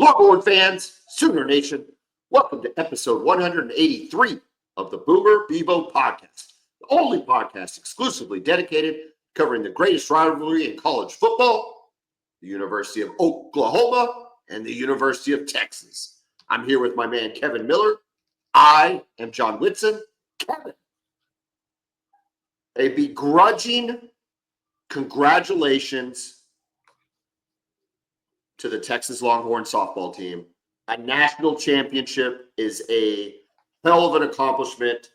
Longhorn fans, Sooner Nation, welcome to episode 183 of the Bevo Podcast, the only podcast exclusively dedicated to covering the greatest rivalry in college football, the University of Oklahoma and the University of Texas. I'm here with my man, Kevin Miller. I am John Whitson. Kevin, a begrudging congratulations to the Texas Longhorn softball team. A national championship is a hell of an accomplishment,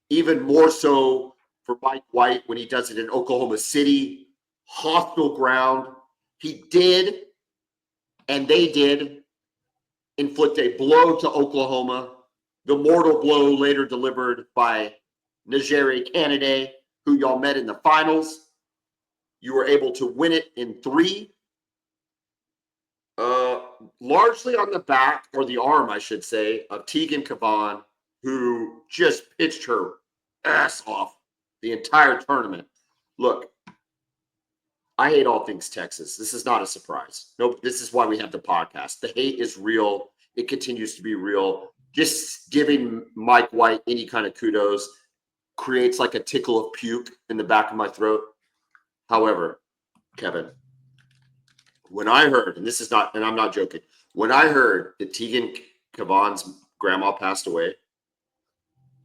even more so for Mike White when he does it in Oklahoma City, hostile ground. He did, and they did, inflict a blow to Oklahoma, the mortal blow later delivered by Najeri Canada, who y'all met in the finals. You were able to win it in 3. Largely on the back, or the arm, I should say, of Tegan Cavan, who just pitched her ass off the entire tournament. Look, I hate all things Texas. This is not a surprise. Nope, this is why we have the podcast. The hate is real. It continues to be real. Just giving Mike White any kind of kudos creates like a tickle of puke in the back of my throat. However, Kevin, when I heard, and this is not, and I'm not joking, when I heard that Tegan Cavan's grandma passed away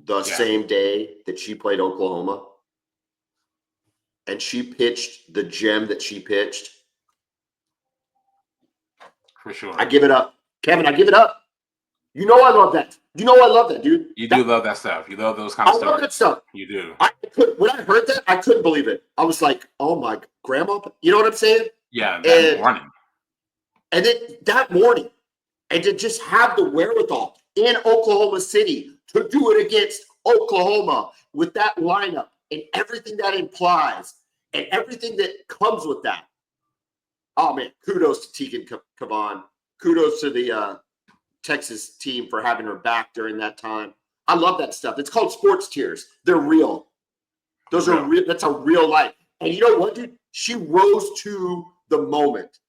the same day that she played Oklahoma, and she pitched the gem that she pitched, for sure, I give it up. Kevin, I give it up. You know I love that. You know I love that, dude. You do love that stuff. You love those kind of stories. I love that stuff. You do. When I heard that, I couldn't believe it. I was like, oh my, grandma, you know what I'm saying? Yeah, that morning. And then that morning, and to just have the wherewithal in Oklahoma City to do it against Oklahoma with that lineup and everything that implies and everything that comes with that. Oh, man, kudos to Tegan Cavan. Kudos to the Texas team for having her back during that time. I love that stuff. It's called sports tears. They're real. Those are real. That's a real life. And you know what, dude? She rose to the moment.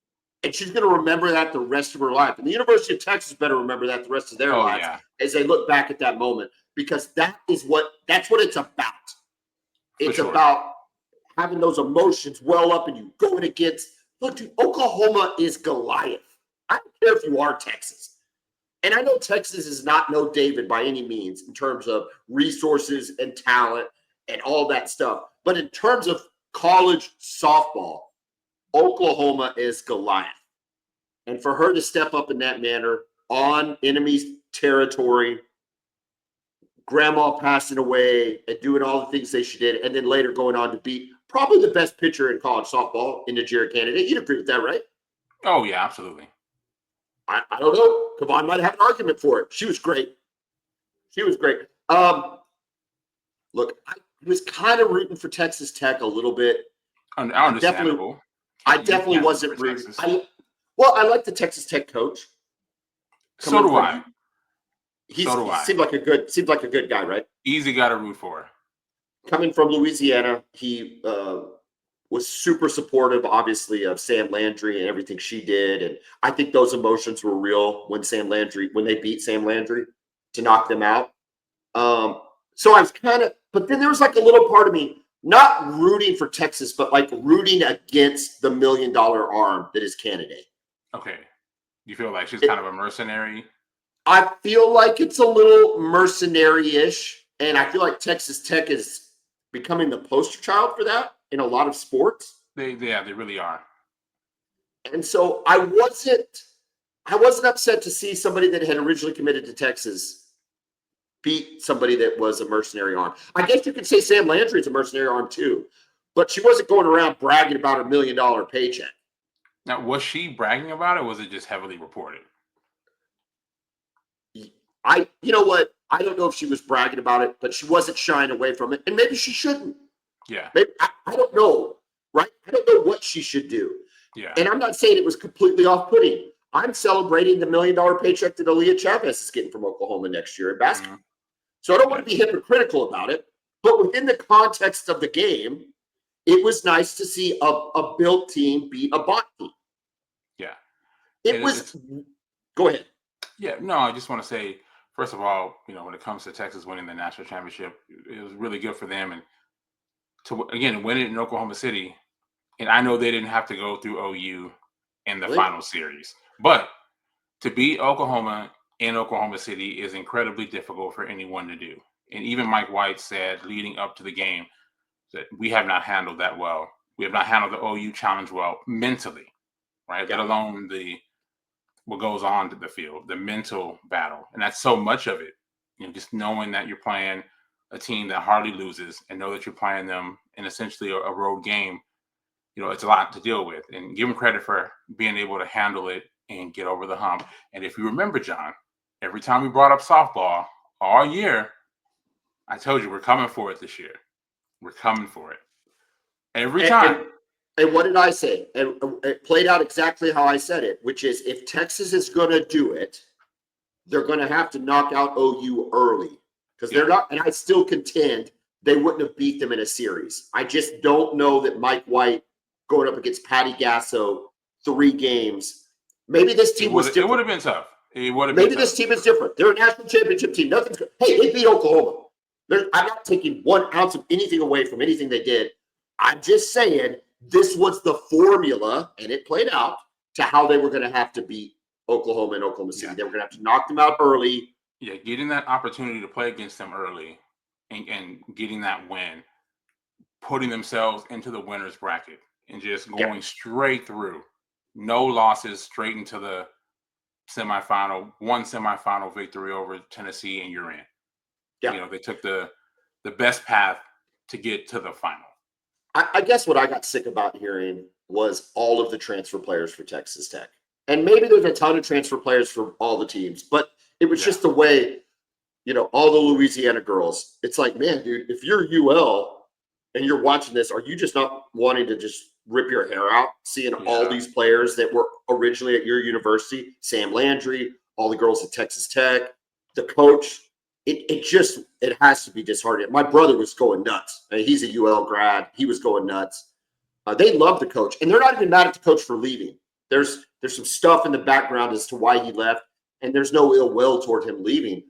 And she's going to remember that the rest of her life. And the University of Texas better remember that the rest of their lives as they look back at that moment. Because that's what it's about. It's about having those emotions well up in you, going against, look, dude, Oklahoma is Goliath. I don't care if you are Texas. And I know Texas is not no David by any means in terms of resources and talent and all that stuff. But in terms of college softball, Oklahoma is Goliath. And for her to step up in that manner on enemy's territory, grandma passing away and doing all the things that she did, and then later going on to beat probably the best pitcher in college softball in Najeri Canada. You'd agree with that, right? Oh, yeah, absolutely. I don't know. Cavan might have an argument for it. She was great. Look, I was kind of rooting for Texas Tech a little bit. Understandable. I definitely wasn't rooting. I like the Texas Tech coach. So do I. He seemed like a good guy, right? Easy guy to root for. Coming from Louisiana, he was super supportive, obviously, of Sam Landry and everything she did. And I think those emotions were real when they beat Sam Landry to knock them out. So I was but then there was like a little part of me not rooting for Texas, but like rooting against the $1 million arm that is Canada. Okay. You feel like she's kind of a mercenary? I feel like it's a little mercenary-ish, and I feel like Texas Tech is becoming the poster child for that in a lot of sports. They really are. And so I wasn't upset to see somebody that had originally committed to Texas beat somebody that was a mercenary arm. I guess you could say Sam Landry is a mercenary arm too, but she wasn't going around bragging about a $1 million paycheck. Now, was she bragging about it, or was it just heavily reported? You know what? I don't know if she was bragging about it, but she wasn't shying away from it. And maybe she shouldn't. Yeah. Maybe, I don't know, right? I don't know what she should do. Yeah. And I'm not saying it was completely off-putting. I'm celebrating the $1 million paycheck that Aaliyah Chavez is getting from Oklahoma next year in basketball. Mm-hmm. So I don't want to be hypocritical about it. But within the context of the game, it was nice to see a built team beat a bot team. Yeah. It was. Go ahead. Yeah, no, I just want to say, first of all, when it comes to Texas winning the national championship, it was really good for them, and to again win it in Oklahoma City. And I know they didn't have to go through OU in the Really? final series, but to beat Oklahoma in Oklahoma City is incredibly difficult for anyone to do. And even Mike White said leading up to the game that we have not handled that well. We have not handled the OU challenge well mentally, right? Yeah. Let alone what goes on to the field, the mental battle. And that's so much of it. Just knowing that you're playing a team that hardly loses and know that you're playing them in essentially a road game, it's a lot to deal with. And give them credit for being able to handle it and get over the hump. And if you remember, John, every time we brought up softball all year, I told you we're coming for it this year. We're coming for it. Every time. And what did I say? And it played out exactly how I said it, which is if Texas is going to do it, they're going to have to knock out OU early because they're not. And I still contend they wouldn't have beat them in a series. I just don't know that Mike White going up against Patty Gasso 3 games. Maybe this team was different. It would have been tough. Maybe this team is different. They're a national championship team. Nothing's good. Hey, they beat Oklahoma. I'm not taking 1 ounce of anything away from anything they did. I'm just saying this was the formula, and it played out to how they were going to have to beat Oklahoma and Oklahoma City. Yeah. They were going to have to knock them out early. Yeah, getting that opportunity to play against them early and getting that win, putting themselves into the winner's bracket and just going straight through. No losses, straight into the semifinal, 1 semifinal victory over Tennessee, and you're in. Yeah. They took the best path to get to the final. I guess what I got sick about hearing was all of the transfer players for Texas Tech. And maybe there's a ton of transfer players for all the teams, but it was just the way, all the Louisiana girls. It's like, man, dude, if you're UL and you're watching this, are you just not wanting to just rip your hair out seeing all these players that were originally at your university, Sam Landry, all the girls at Texas Tech, the coach? It has to be disheartening. My brother was going nuts. I mean, he's a UL grad. He was going nuts. They love the coach, and they're not even mad at the coach for leaving. There's some stuff in the background as to why he left, and there's no ill will toward him leaving.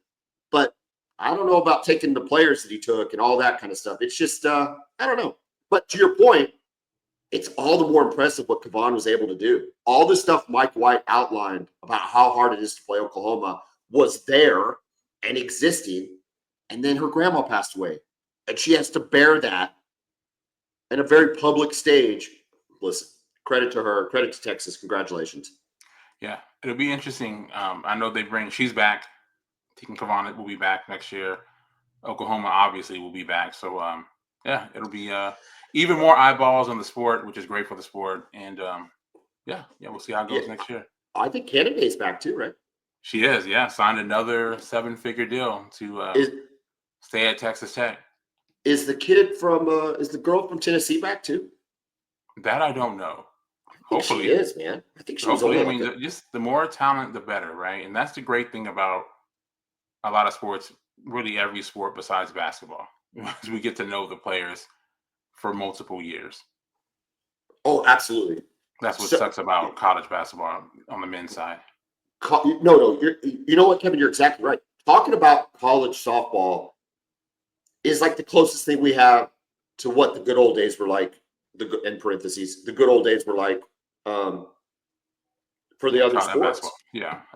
But I don't know about taking the players that he took and all that kind of stuff. It's just I don't know. But to your point, it's all the more impressive what Kevon was able to do. All the stuff Mike White outlined about how hard it is to play Oklahoma was there and existing, and then her grandma passed away, and she has to bear that in a very public stage. Listen, credit to her, credit to Texas. Congratulations. Yeah, it'll be interesting. I know she's back. Tegan Kevon will be back next year. Oklahoma obviously will be back. So it'll be even more eyeballs on the sport, which is great for the sport. And we'll see how it goes next year. I think Canada's back too, right? She is, signed another 7-figure deal to stay at Texas Tech. Is the kid is the girl from Tennessee back too? That I don't know. Hopefully she is, man. I think she was only just the more talent, the better, right? And that's the great thing about a lot of sports, really every sport besides basketball. We get to know the players for multiple years. Oh, absolutely. That's what sucks about college basketball on the men's side. No. You know what, Kevin? You're exactly right. Talking about college softball is like the closest thing we have to what the good old days were like. In parentheses, the good old days were like for the other sports. Basketball.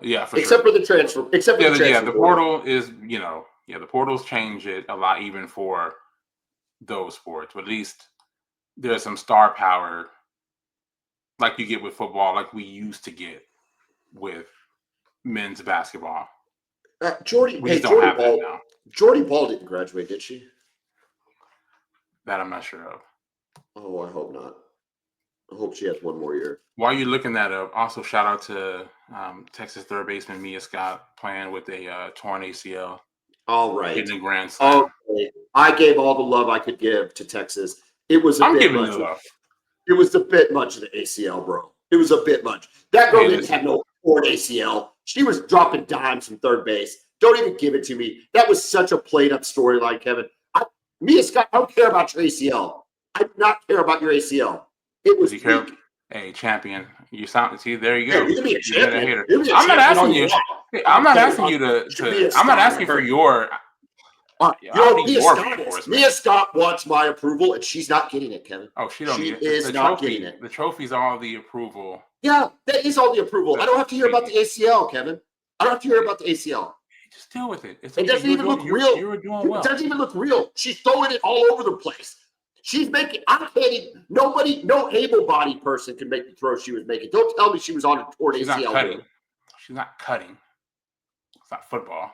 Yeah, except for the transfer. The portal is, the portals change it a lot, even for those sports. But at least there's some star power, like you get with football, like we used to get with men's basketball. Jordy Ball didn't graduate, did she? That I'm not sure of. Oh, I hope not. I hope she has one more year. While you're looking that up, also shout out to Texas third baseman Mia Scott playing with a torn ACL. All right. Hitting a grand slam. Okay. I gave all the love I could give to Texas. It was a bit much. It was a bit much of the ACL, bro. It was a bit much. That girl didn't have no torn ACL. She was dropping dimes from third base. Don't even give it to me. That was such a played up storyline, Kevin. Mia Scott, I don't care about your ACL. I do not care about your ACL. It was weak. Hey, champion. You sound see, there you Yeah, go. you can be a You're being a champion. hater. You can be a I'm not champion all asking you you. want. I'm not asking Okay, you should be a I'm not Scott. asking for your You know I'll what need Mia more Scott is? reinforcement. Mia Scott wants my approval, and she's not getting it, Kevin. Oh, she don't She need it. is The not getting trophy, it. the trophy's all the approval. Yeah, that is all the approval. I don't have to hear about the ACL, Kevin. I don't have to hear about the ACL. Just deal with it. It's It okay. doesn't even look real. You were doing well. It doesn't even look real. She's throwing it all over the place. She's making. I can't even. Nobody, no able-bodied person can make the throw she was making. Don't tell me she was on a torn ACL. She's not cutting. She's not cutting. It's not football.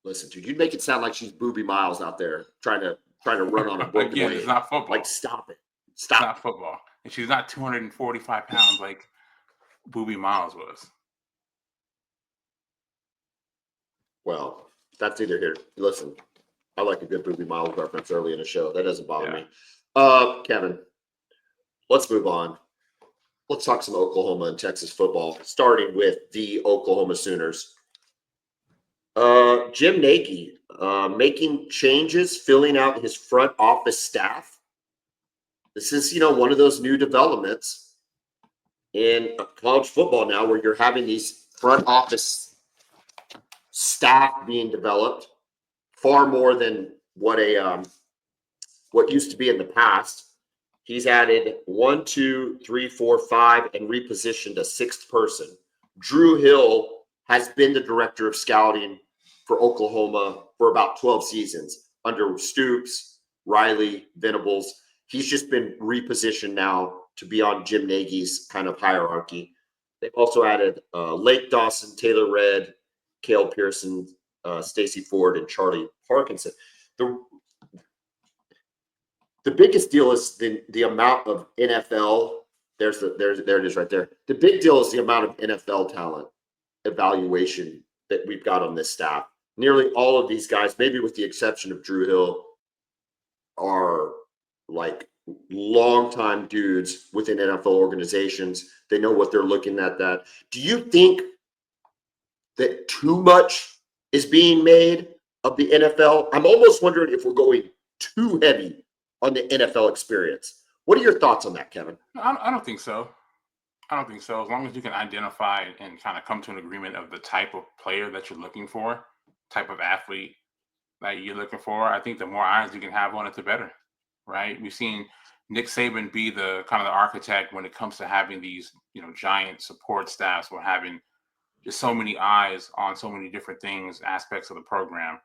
Listen, dude, you'd make it sound like she's Booby Miles out there trying to run on a broken Again, leg. it's not football. Like, stop it. It's Stop. not football. And she's not 245 pounds like Booby Miles was. Well, that's either here. Listen, I like a good Booby Miles reference early in the show. That doesn't bother me. Kevin, let's move on. Let's talk some Oklahoma and Texas football, starting with the Oklahoma Sooners. Jim Nagy making changes, filling out his front office staff. This is, one of those new developments in college football now where you're having these front office staff being developed far more than what used to be in the past. He's added 1, 2, 3, 4, 5, and repositioned a sixth person. Drew Hill has been the director of scouting for Oklahoma for about 12 seasons under Stoops, Riley, Venables. He's just been repositioned now to be on Jim Nagy's kind of hierarchy. They've also added Lake Dawson, Taylor Redd, Cale Pearson, Stacey Ford, and Charlie Parkinson. The biggest deal is the amount of NFL. There it is right there. The big deal is the amount of NFL talent evaluation that we've got on this staff. Nearly all of these guys, maybe with the exception of Drew Hill, are like longtime dudes within NFL organizations. They know what they're looking at. That. Do you think that too much is being made of the NFL? I'm almost wondering if we're going too heavy on the NFL experience. What are your thoughts on that, Kevin? I don't think so. I don't think so. As long as you can identify and kind of come to an agreement of the type of player that you're looking for, type of athlete that you're looking for, I think the more eyes you can have on it, the better, right? We've seen Nick Saban be the kind of the architect when it comes to having these, giant support staffs or having just so many eyes on so many different things, aspects of the program.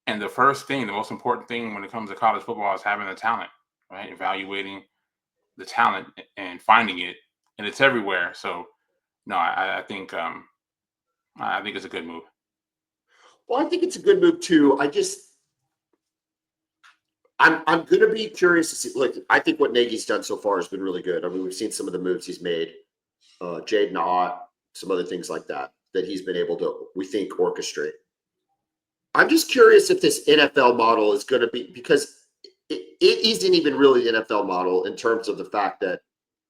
And the most important thing when it comes to college football is having the talent, right? Evaluating the talent and finding it, and it's everywhere. So, no, I think it's a good move. Well, I think it's a good move too. I'm going to be curious to see. Look, I think what Nagy's done so far has been really good. I mean, we've seen some of the moves he's made, Jaden Ott, some other things like that he's been able to, we think, orchestrate. I'm just curious if this NFL model is going to be, because it isn't even really the NFL model in terms of the fact that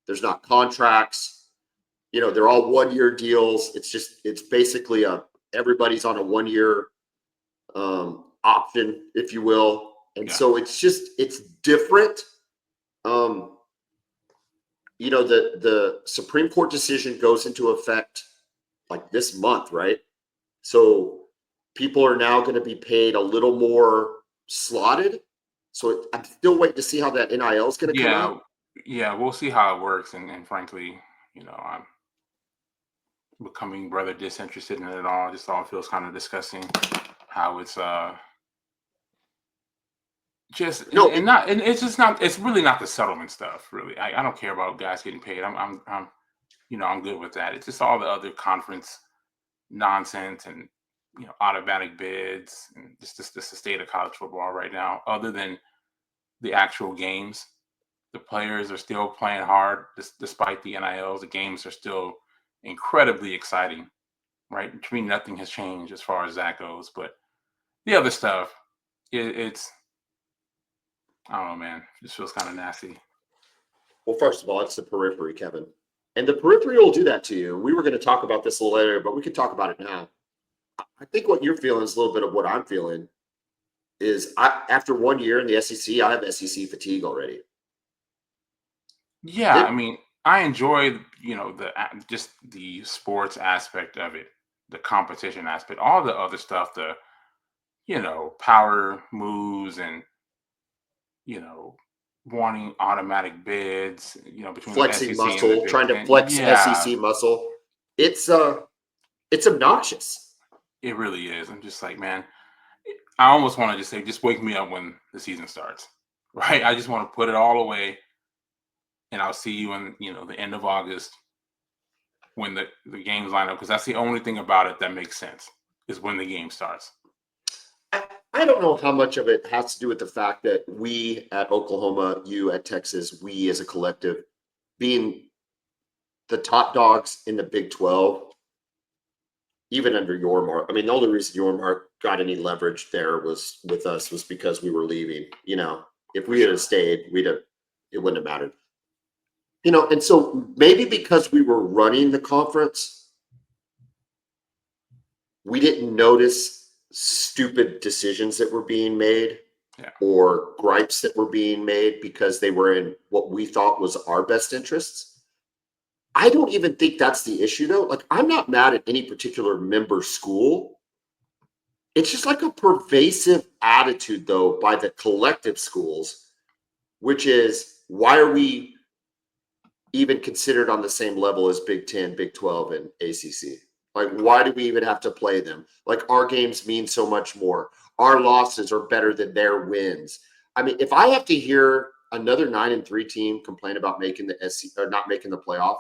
there's not contracts. They're all 1-year deals. It's basically everybody's on a 1-year option, if you will. And so it's different. The Supreme Court decision goes into effect like this month, right? So people are now going to be paid a little more slotted. So I'm still waiting to see how that NIL is going to come out. Yeah, we'll see how it works. And frankly, I'm becoming rather disinterested in it all. It just all feels kind of disgusting how it's it's really not the settlement stuff, really. I don't care about guys getting paid. I'm good with that. It's just all the other conference nonsense and automatic bids and just the state of college football right now. Other than the actual games, the players are still playing hard despite the NILs. The games are still incredibly exciting, right? Nothing has changed as far as that goes, but the other stuff, it's I don't know, man. It just feels kind of nasty. Well, first of all, it's the periphery, Kevin. And the periphery will do that to you. We were going to talk about this a little later, but we could talk about it now. I think what you're feeling is a little bit of what I'm feeling is after 1 year in the SEC, I have SEC fatigue already. Yeah, I mean, I enjoy, just the sports aspect of it, the competition aspect, all the other stuff, the, power moves and, you know, wanting automatic bids, between the Flexing SEC and the muscle, Big trying to Ten. flex Yeah, SEC muscle. It's obnoxious. it really is. I'm just like, man, I almost want to just say, just wake me up when the season starts, right? I just want to put it all away, and I'll see you in, the end of August when the games line up, because that's the only thing about it that makes sense is when the game starts. I don't know how much of it has to do with the fact that we at Oklahoma, you at Texas, we as a collective, being the top dogs in the Big 12, even under Yormark. I mean, the only reason Yormark got any leverage there was with us was because we were leaving. If we had stayed, it wouldn't have mattered. And so maybe because we were running the conference, we didn't notice stupid decisions that were being made or gripes that were being made because they were in what we thought was our best interests. I don't even think that's the issue, though. Like, I'm not mad at any particular member school. It's just like a pervasive attitude, though, by the collective schools, which is, why are we even considered on the same level as Big 10, Big 12, and ACC? Like, why do we even have to play them? Like, our games mean so much more. Our losses are better than their wins. I mean, if I have to hear another 9-3 team complain about making the SEC or not making the playoff,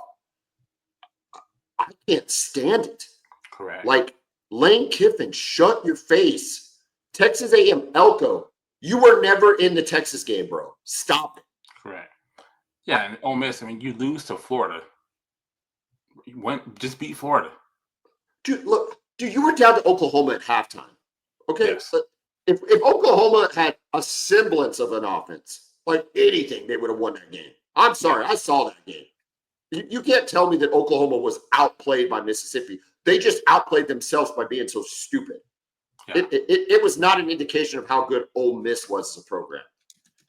I can't stand it. Correct. Like, Lane Kiffin, shut your face. Texas A&M, Elko, you were never in the Texas game, bro. Stop it. Correct. Yeah, and Ole Miss, I mean, you lose to Florida. Just beat Florida. Dude, look, you were down to Oklahoma at halftime. Okay? Yes. But if Oklahoma had a semblance of an offense, like anything, they would have won that game. I'm sorry, I saw that game. You can't tell me that Oklahoma was outplayed by Mississippi. They just outplayed themselves by being so stupid. Yeah. It was not an indication of how good Ole Miss was as a program.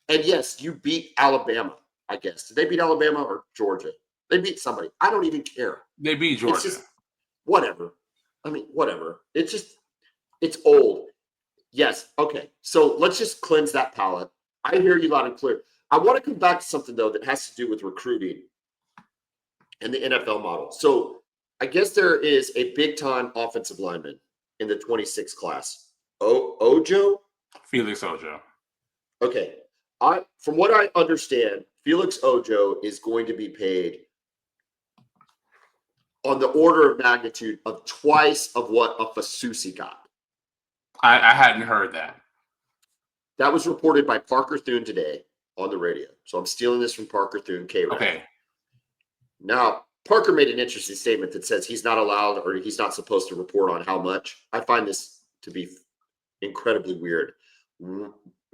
And yes, you beat Alabama, I guess. Did they beat Alabama or Georgia? They beat somebody. I don't even care. They beat Georgia. It's just, whatever. I mean, whatever. It's old. Yes. Okay. So let's just cleanse that palate. I hear you loud and clear. I want to come back to something, though, that has to do with recruiting and the NFL model. So I guess there is a big-time offensive lineman in the 26 class. Ojo? Felix Ojo. Okay. From what I understand, Felix Ojo is going to be paid on the order of magnitude of twice of what a Fasusi got. I hadn't heard that. That was reported by Parker Thune today on the radio. So I'm stealing this from Parker Thune, K-Rap. Okay. Now, Parker made an interesting statement that says he's not allowed or he's not supposed to report on how much. I find this to be incredibly weird.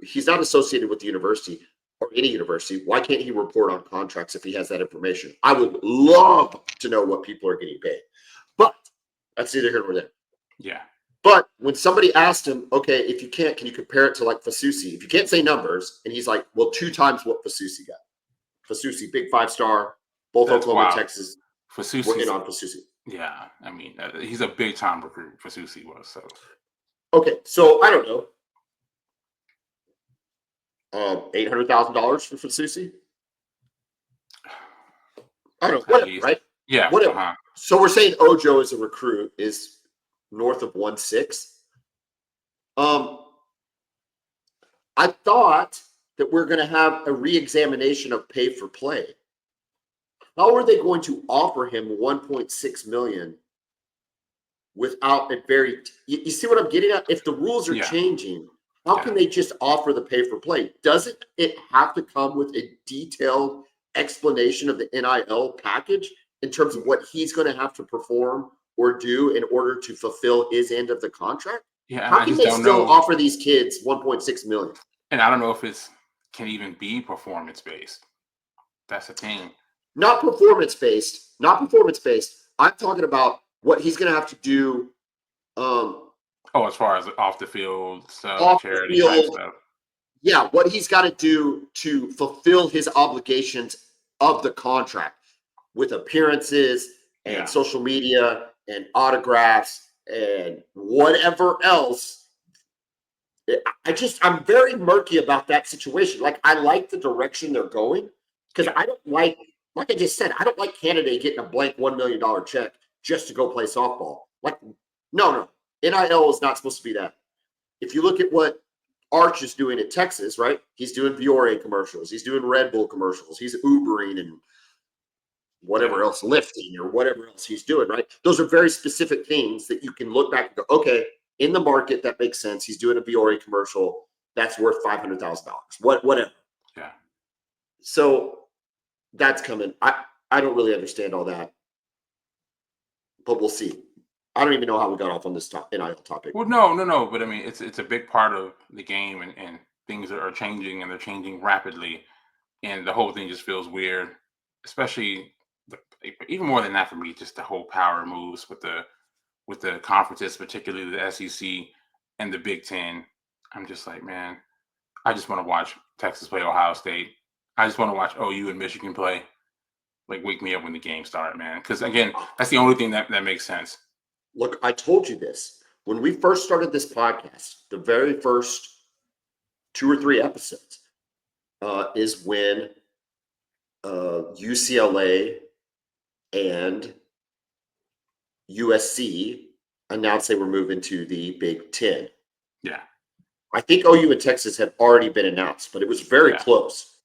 He's not associated with the university or any university. Why can't he report on contracts if he has that information? I would love to know what people are getting paid. But that's neither here nor there. Yeah. But when somebody asked him, okay, if you can't, can you compare it to like Fasusi? If you can't say numbers, and he's like, well, 2 times what Fasusi got. Fasusi, big 5-star, both Oklahoma and Texas were in on Fasusi. Yeah, I mean, he's a big-time recruit, Fasusi was. So. Okay, so I don't know. $800,000 for Fasusi? I don't know, whatever, right? Yeah. Whatever. Uh-huh. So we're saying Ojo as a recruit is north of 1.6. I thought that we're going to have a re-examination of pay for play. How are they going to offer him $1.6 million without a very? You see what I'm getting at? If the rules are changing, how can they just offer the pay for play? Doesn't it have to come with a detailed explanation of the NIL package in terms of what he's going to have to perform or do in order to fulfill his end of the contract? Yeah, how can they still offer these kids $1.6 million? And I don't know if it can even be performance based. That's the thing. Not performance based. Not performance based. I'm talking about what he's going to have to do. As far as off the field stuff, charity type stuff. Yeah, what he's got to do to fulfill his obligations of the contract. with appearances and social media and autographs and whatever else. I'm very murky about that situation. Like, I like the direction they're going because I don't like I just said, I don't like Canada getting a blank $1 million check just to go play softball. Like, no. NIL is not supposed to be that. If you look at what Arch is doing at Texas, right? He's doing Viore commercials. He's doing Red Bull commercials. He's Ubering and whatever else, lifting or whatever else he's doing, right? Those are very specific things that you can look back and go, okay, in the market, that makes sense. He's doing a Viore commercial. That's worth $500,000. Whatever. Yeah. So that's coming. I don't really understand all that, but we'll see. I don't even know how we got off on this NIL topic. Well, no. But I mean, it's a big part of the game, and things are changing, and they're changing rapidly, and the whole thing just feels weird, especially even more than that for me. Just the whole power moves with the conferences, particularly the SEC and the Big Ten. I'm just like, man, I just want to watch Texas play Ohio State. I just want to watch OU and Michigan play. Like, wake me up when the game starts, man. Because again, that's the only thing that makes sense. Look, I told you this. When we first started this podcast, the very first 2 or 3 episodes is when UCLA and USC announced they were moving to the Big Ten. Yeah. I think OU and Texas had already been announced, but it was very close.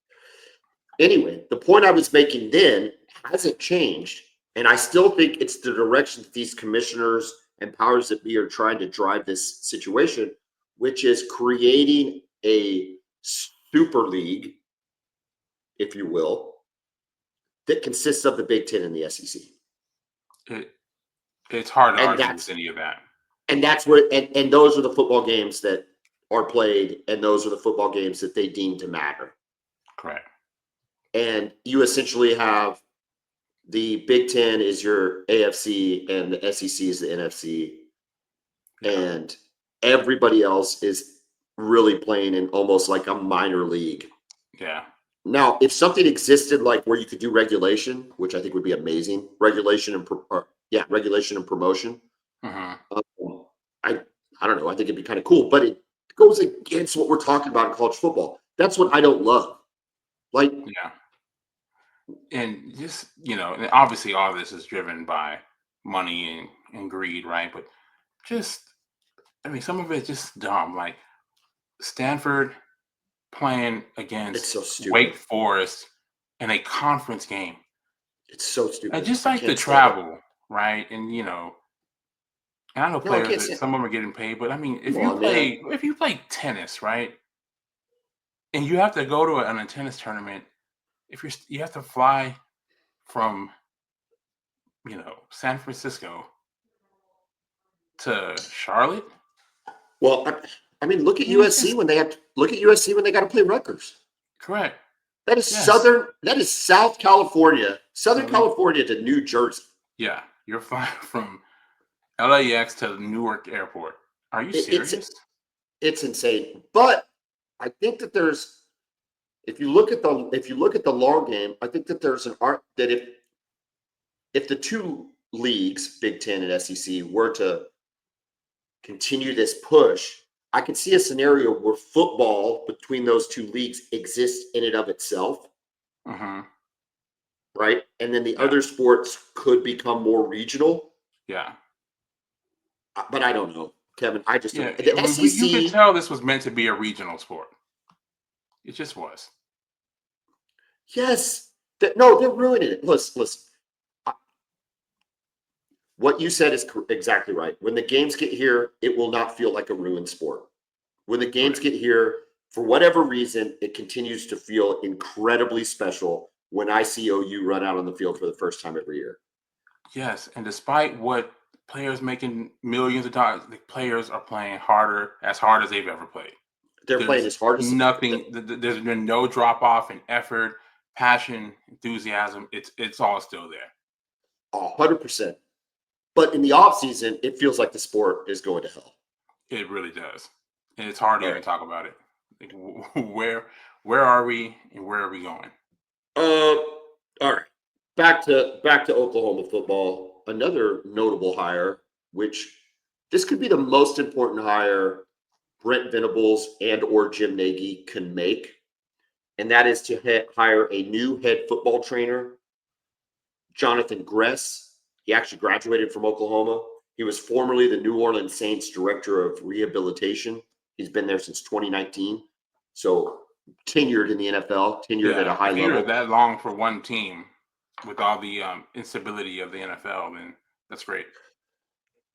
Anyway, the point I was making then hasn't changed, and I still think it's the direction that these commissioners and powers that be are trying to drive this situation, which is creating a super league, if you will, that consists of the Big Ten and the SEC. It's hard to argue with any of that. And that's where, and those are the football games that are played, and those are the football games that they deem to matter. Correct. And you essentially have the Big Ten is your AFC and the SEC is the NFC. Yeah. And everybody else is really playing in almost like a minor league. Yeah. Now, if something existed like where you could do regulation, which I think would be amazing, regulation and promotion. Uh-huh. I don't know. I think it'd be kind of cool, but it goes against what we're talking about in college football. That's what I don't love. Like, yeah. And just, and obviously all this is driven by money and greed, right? But some of it's just dumb. Like Stanford playing against Wake Forest in a conference game. It's so stupid. And just like the travel, right? And, and I know players, some of them are getting paid, but I mean, if you play tennis, right? And you have to go to a tennis tournament, you have to fly from, San Francisco to Charlotte. Well, I mean, look at USC when they got to play Rutgers. Correct. That is that is South California, Southern California to New Jersey. Yeah. You're flying from LAX to Newark Airport. Are you serious? It's insane. But I think that if you look at the long game, I think that there's an art that if the two leagues, Big Ten and SEC, were to continue this push, I could see a scenario where football between those two leagues exists in and of itself. Uh-huh. Right? And then the other sports could become more regional. Yeah. But I don't know, Kevin. I just don't. The SEC, you could tell this was meant to be a regional sport. It just was. Yes. No, they're ruining it. Listen. What you said is exactly right. When the games get here, it will not feel like a ruined sport. When the games get here, for whatever reason, it continues to feel incredibly special when I see OU run out on the field for the first time every year. Yes, and despite what players making millions of dollars, the players are playing as hard as they've ever played. They're playing as hard as nothing. There's been no drop off in effort, passion, enthusiasm. It's all still there. 100%. But in the off season, it feels like the sport is going to hell. It really does, and it's hard to even talk about it. Like, where are we, and where are we going? All right. back to Oklahoma football. Another notable hire, which this could be the most important hire Brent Venables and or Jim Nagy can make, and that is to hire a new head football trainer, Jonathan Gress. He actually graduated from Oklahoma. He was formerly the New Orleans Saints director of rehabilitation. He's been there since 2019, so tenured in the NFL, tenured at a high if you're level. that long for one team with all the instability of the NFL, then that's great.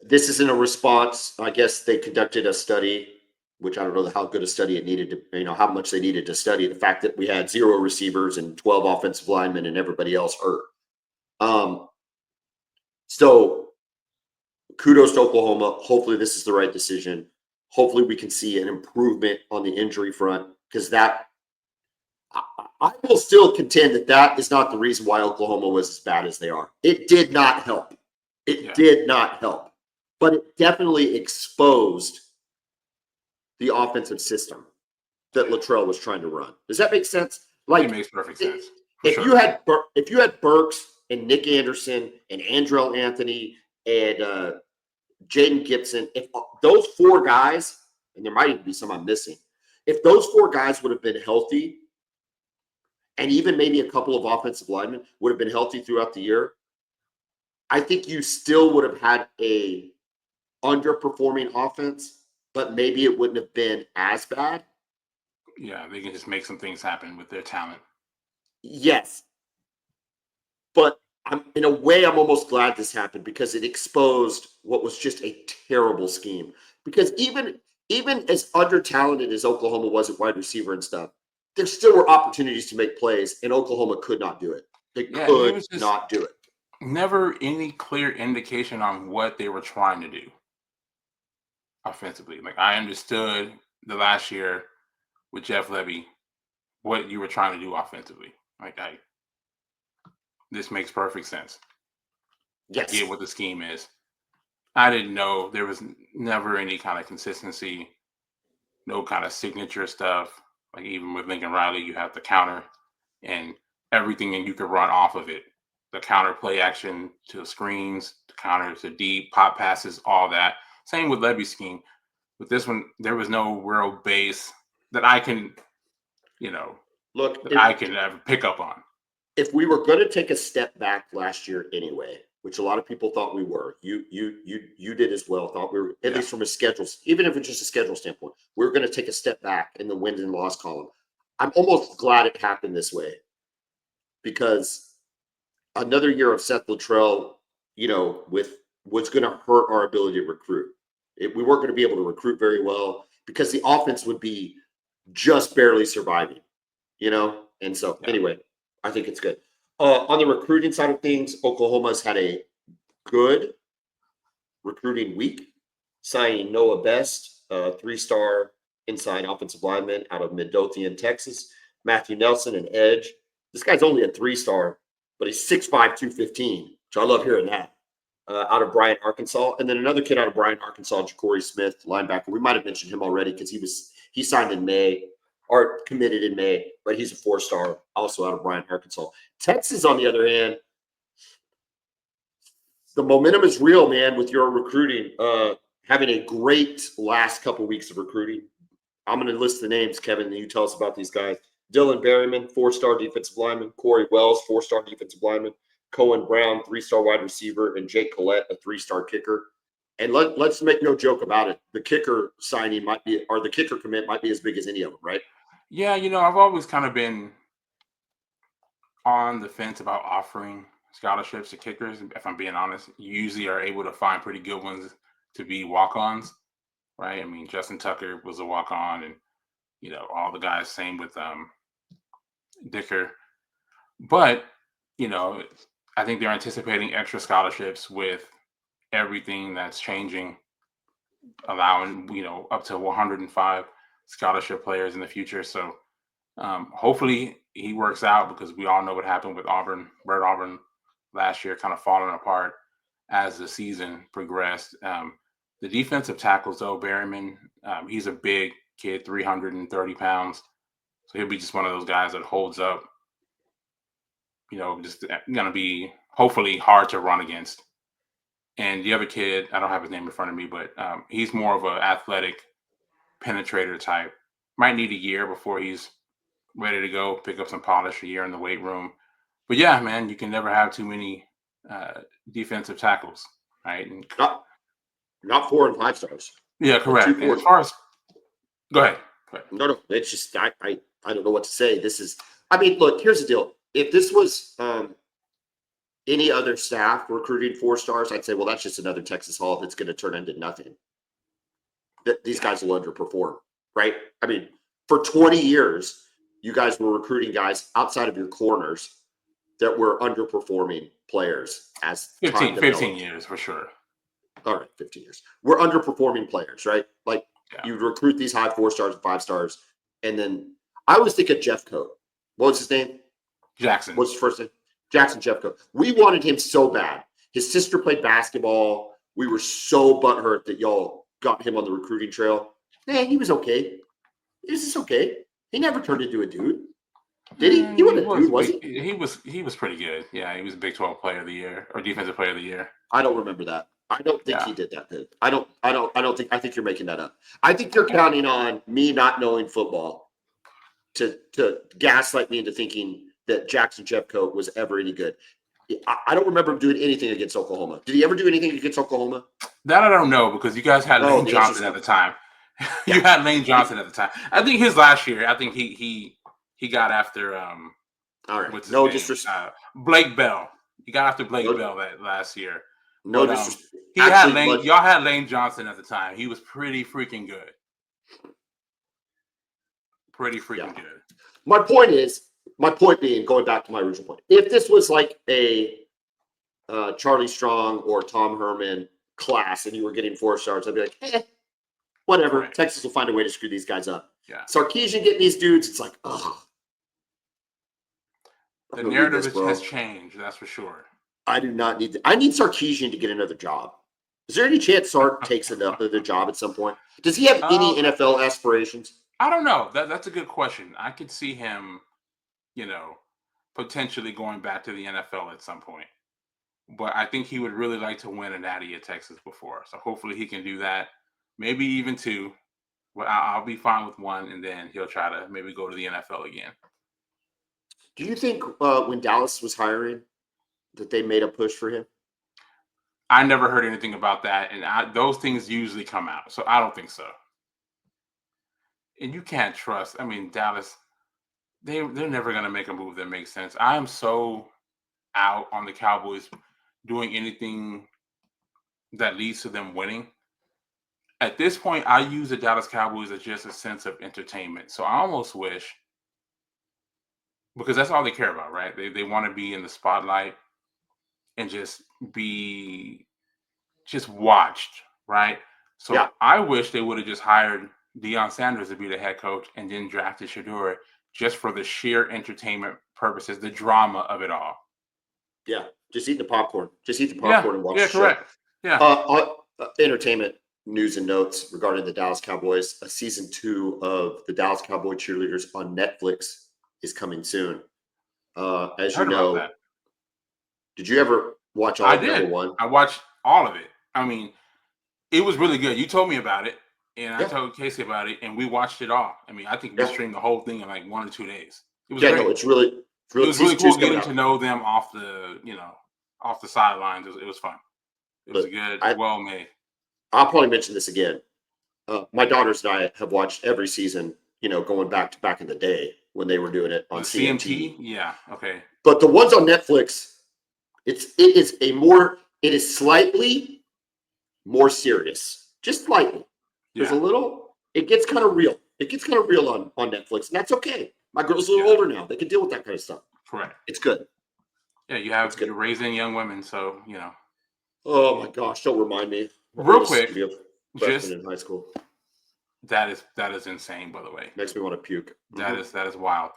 This is in a response. I guess they conducted a study, which I don't know how good a study it needed to, how much they needed to study the fact that we had 0 receivers and 12 offensive linemen and everybody else hurt. So kudos to Oklahoma. Hopefully this is the right decision. Hopefully we can see an improvement on the injury front, because I will still contend that is not the reason why Oklahoma was as bad as they are. It did not help. It did not help, but it definitely exposed the offensive system that Luttrell was trying to run. Does that make sense? Like, it makes perfect sense. If you had Burks and Nick Anderson and Andrell Anthony and Jaden Gibson, if those 4 guys, and there might even be some I'm missing, if those 4 guys would have been healthy, and even maybe a couple of offensive linemen would have been healthy throughout the year, I think you still would have had a underperforming offense, but maybe it wouldn't have been as bad. Yeah, they can just make some things happen with their talent. Yes. But in a way, I'm almost glad this happened, because it exposed what was just a terrible scheme. Because even as under-talented as Oklahoma was at wide receiver and stuff, there still were opportunities to make plays, and Oklahoma could not do it. They could not do it. Never any clear indication on what they were trying to do offensively. Like, I understood the last year with Jeff Lebby what you were trying to do offensively. Like, this makes perfect sense. Yes. I get what the scheme is. I didn't know there was never any kind of consistency, no kind of signature stuff. Like, even with Lincoln Riley, you have the counter and everything, and you could run off of it. The counter play action to the screens, the counter to deep, pop passes, all that. Same with Levy's scheme. With this one, there was no real base that I can, I can ever pick up on. If we were going to take a step back last year anyway, which a lot of people thought we were, you did as well, thought we were, at least from a schedule, even if it's just a schedule standpoint, we were going to take a step back in the wins and loss column. I'm almost glad it happened this way, because another year of Seth Luttrell, was going to hurt our ability to recruit. We weren't going to be able to recruit very well, because the offense would be just barely surviving, And so anyway, I think it's good. On the recruiting side of things, Oklahoma's had a good recruiting week, signing Noah Best, a 3-star inside offensive lineman out of Midlothian, Texas. Matthew Nelson, an edge. This guy's only a 3-star, but he's 6'5", 215, which I love hearing that, out of Bryant, Arkansas. And then another kid out of Bryant, Arkansas, Ja'Cory Smith, linebacker. We might have mentioned him already, because he signed in May, or committed in May, but he's a 4-star, also out of Bryant, Arkansas. Texas, on the other hand, the momentum is real, man, with your recruiting. Having a great last couple weeks of recruiting. I'm going to list the names, Kevin, and you tell us about these guys. Dylan Berryman, 4-star defensive lineman. Corey Wells, 4-star defensive lineman. Cohen Brown, 3-star wide receiver. And Jake Collette, a 3-star kicker. And let's make no joke about it. The kicker signing the kicker commit might be as big as any of them, right? Yeah, I've always kind of been on the fence about offering scholarships to kickers. If I'm being honest, you usually are able to find pretty good ones to be walk-ons, right? I mean, Justin Tucker was a walk-on, and all the guys. Same with Dicker. But I think they're anticipating extra scholarships with everything that's changing, allowing up to 105 scholarship players in the future. So hopefully he works out, because we all know what happened with Red Auburn last year, kind of falling apart as the season progressed. The defensive tackles, though, Berryman, he's a big kid, 330 pounds. So he'll be just one of those guys that holds up just going to be hopefully hard to run against. And the other kid, I don't have his name in front of me, but he's more of an athletic penetrator type. Might need a year before he's ready to go, pick up some polish, a year in the weight room. But yeah, man, you can never have too many defensive tackles, right? And, not 4 and 5 stars. yeah, correct. Two, And four. as far as go ahead. No, it's just I don't know what to say. This is, I mean, look, here's the deal. If this was any other staff recruiting 4 stars, I'd say, well, that's just another Texas Hall that's going to turn into nothing. These guys will underperform, right? I mean, for 20 years, you guys were recruiting guys outside of your corners that were underperforming players as 15 years for sure. All right, 15 years. We're underperforming players, right? Like you recruit these high 4 stars and 5 stars, and then I always think of Jeff Coat. What was his name? Jackson. What's his first name? Jackson Jeff Coat. We wanted him so bad. His sister played basketball. We were so butthurt that y'all got him on the recruiting trail. Man, he was okay. He was just okay. He never turned into a dude. Did he? He wasn't a dude, was he? He was pretty good. Yeah, he was Big 12 Player of the Year or Defensive Player of the Year. I don't remember that. I don't think he did that good. I think you're making that up. I think you're counting on me not knowing football to gaslight me into thinking that Jackson Jeffcoat was ever any good. I don't remember him doing anything against Oklahoma. Did he ever do anything against Oklahoma? That I don't know because you guys had Lane Johnson at the time. You had Lane Johnson at the time. I think his last year, I think he got after all right. No disrespect. Blake Bell. He got after Blake Bell that last year. No disrespect. He had Lane. Y'all had Lane Johnson at the time. He was pretty freaking good. Pretty freaking good. My point being, going back to my original point, if this was like a Charlie Strong or Tom Herman class and you were getting 4 stars, I'd be like, whatever. Right. Texas will find a way to screw these guys up. Yeah. Sarkisian getting these dudes, it's like, ugh. The narrative has changed, that's for sure. I do not need I need Sarkisian to get another job. Is there any chance Sark takes another job at some point? Does he have any NFL aspirations? I don't know. That's a good question. I could see him, potentially going back to the NFL at some point. But I think he would really like to win a Natty at Texas before. So hopefully he can do that. Maybe even 2. Well, I'll be fine with 1, and then he'll try to maybe go to the NFL again. Do you think when Dallas was hiring that they made a push for him? I never heard anything about that, and those things usually come out, so I don't think so. And you can't trust. I mean, Dallas, they're never going to make a move that makes sense. I am so out on the Cowboys doing anything that leads to them winning. At this point, I use the Dallas Cowboys as just a sense of entertainment. So I almost wish, because that's all they care about, right? They want to be in the spotlight and just be watched, right? So I wish they would have just hired Deion Sanders to be the head coach and then drafted Shedeur just for the sheer entertainment purposes, the drama of it all. Yeah, just eat the popcorn. Just eat the popcorn and watch the show. Correct. Yeah. Entertainment news and notes regarding the Dallas Cowboys. Season 2 of the Dallas Cowboy Cheerleaders on Netflix is coming soon. As you know, did you ever watch all of number 1? I watched all of it. I mean, it was really good. You told me about it, and I told Casey about it, and we watched it all. I mean, I think we streamed the whole thing in like 1 or 2 days. It was great. No, it's really it was really cool getting to know them off the sidelines. It was fun. It was well made. I'll probably mention this again. My daughters and I have watched every season, going back in the day when they were doing it on CMT. Yeah, okay. But the ones on Netflix, it is slightly more serious. Just slightly. There's it gets kind of real. It gets kind of real on Netflix, and that's okay. My girl's a little older now. They can deal with that kind of stuff. Correct. It's good. Yeah, you're raising young women, so Oh my gosh! Don't remind me. Real quick, just in high school. That is insane. By the way, makes me want to puke. That is wild.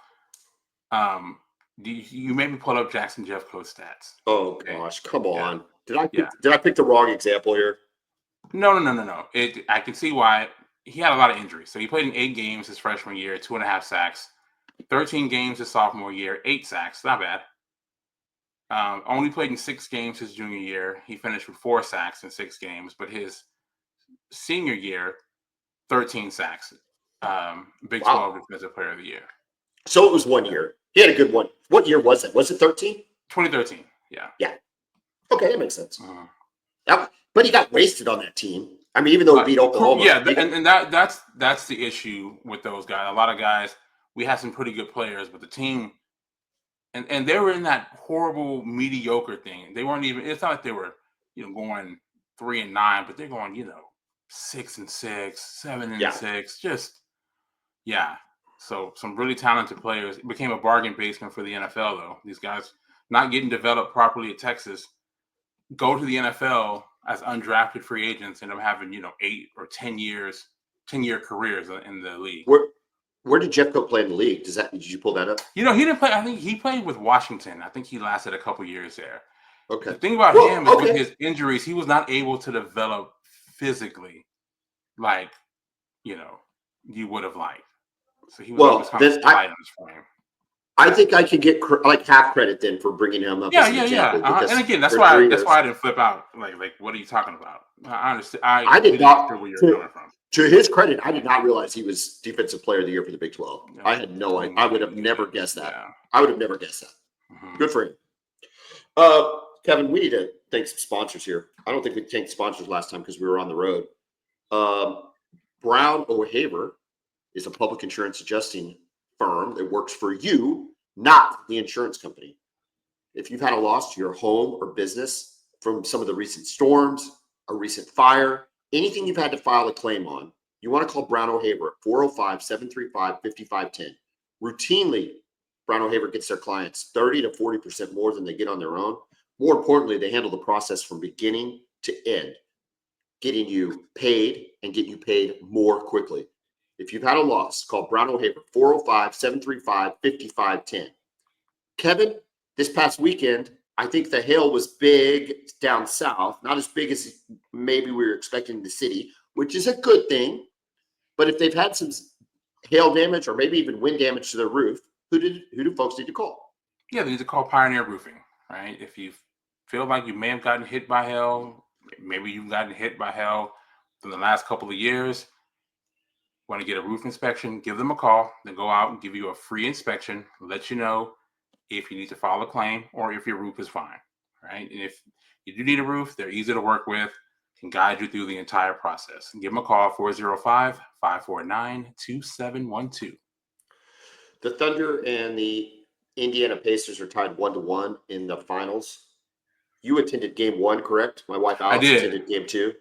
You made me pull up Jackson Jeffcoat's stats. Oh gosh, come on! Did I pick the wrong example here? No. I can see why. He had a lot of injuries. So he played in 8 games his freshman year, 2.5 sacks. 13 games his sophomore year, 8 sacks. Not bad. Only played in 6 games his junior year. He finished with 4 sacks in 6 games, but his senior year, 13 sacks. Big 12 Wow. Defensive Player of the Year. So it was 1 year. He had a good one. What year was it? Was it 13? 2013. Yeah. Yeah. Okay, that makes sense. Uh-huh. But he got wasted on that team. I mean, even though he beat Oklahoma. Yeah, and that's the issue with those guys. A lot of guys, we had some pretty good players, but the team, and they were in that horrible mediocre thing. They weren't even. It's not like they were, going 3-9, but they're going, 6-6, 7-6. Just yeah. So some really talented players. It became a bargain basement for the NFL, though. These guys not getting developed properly at Texas go to the NFL as undrafted free agents and them having 8 or 10 year careers in the league. Where did Jeff Cook play in the league? Did you pull that up? He didn't play. I think he played with Washington. I think he lasted a couple years there. Okay. The thing about him is with his injuries, he was not able to develop physically like you would have liked. So he was always kind of slight on his frame. I think I could get half credit then for bringing him up. Yeah. And again, that's why I didn't flip out. Like, what are you talking about? I understand. I did not hear where you're coming from. To his credit, I did not realize he was Defensive Player of the Year for the Big 12. Yeah. I had no idea. I would have never guessed that. Yeah. I would have never guessed that. Mm-hmm. Good for him. Kevin, we need to thank some sponsors here. I don't think we thanked sponsors last time because we were on the road. Brown O'Haver is a public insurance adjusting firm that works for you, not the insurance company. If you've had a loss to your home or business from some of the recent storms, a recent fire, anything you've had to file a claim on, you want to call Brown O'Haver at 405-735-5510. Routinely, Brown O'Haver gets their clients 30 to 40% more than they get on their own. More importantly, they handle the process from beginning to end, getting you paid and get you paid more quickly. If you've had a loss, call Brown O'Haver, 405-735-5510. Kevin, this past weekend, I think the hail was big down south, not as big as maybe we were expecting in the city, which is a good thing. But if they've had some hail damage or maybe even wind damage to their roof, who do folks need to call? Yeah, they need to call Pioneer Roofing, right? If you feel like you may have gotten hit by hail, maybe you've gotten hit by hail in the last couple of years, want to get a roof inspection, give them a call. They'll go out and give you a free inspection, let you know if you need to file a claim or if your roof is fine, right? And if you do need a roof, they're easy to work with, can guide you through the entire process. And give them a call, 405-549-2712. The Thunder and the Indiana Pacers are tied 1-1 in the finals. You attended game 1, correct? My wife Alice attended game 2.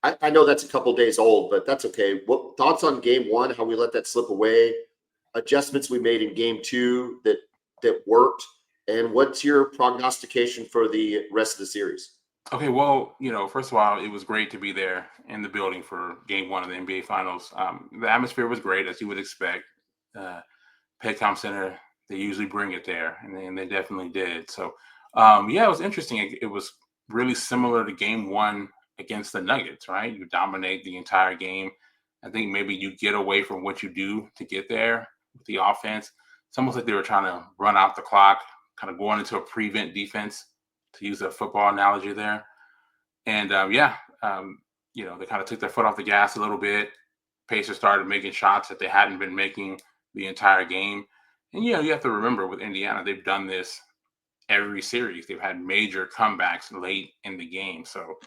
I know that's a couple days old, but that's okay. What thoughts on game 1, how we let that slip away, adjustments we made in game 2 that worked, and what's your prognostication for the rest of the series? Okay, well, first of all, it was great to be there in the building for game 1 of the NBA Finals. The atmosphere was great, as you would expect. Paycom Center, they usually bring it there, and they definitely did. So, it was interesting. It was really similar to game 1 against the Nuggets, right? You dominate the entire game. I think maybe you get away from what you do to get there with the offense. It's almost like they were trying to run out the clock, kind of going into a prevent defense, to use a football analogy there. And they kind of took their foot off the gas a little bit. Pacers started making shots that they hadn't been making the entire game. And, you have to remember with Indiana, they've done this every series. They've had major comebacks late in the game. So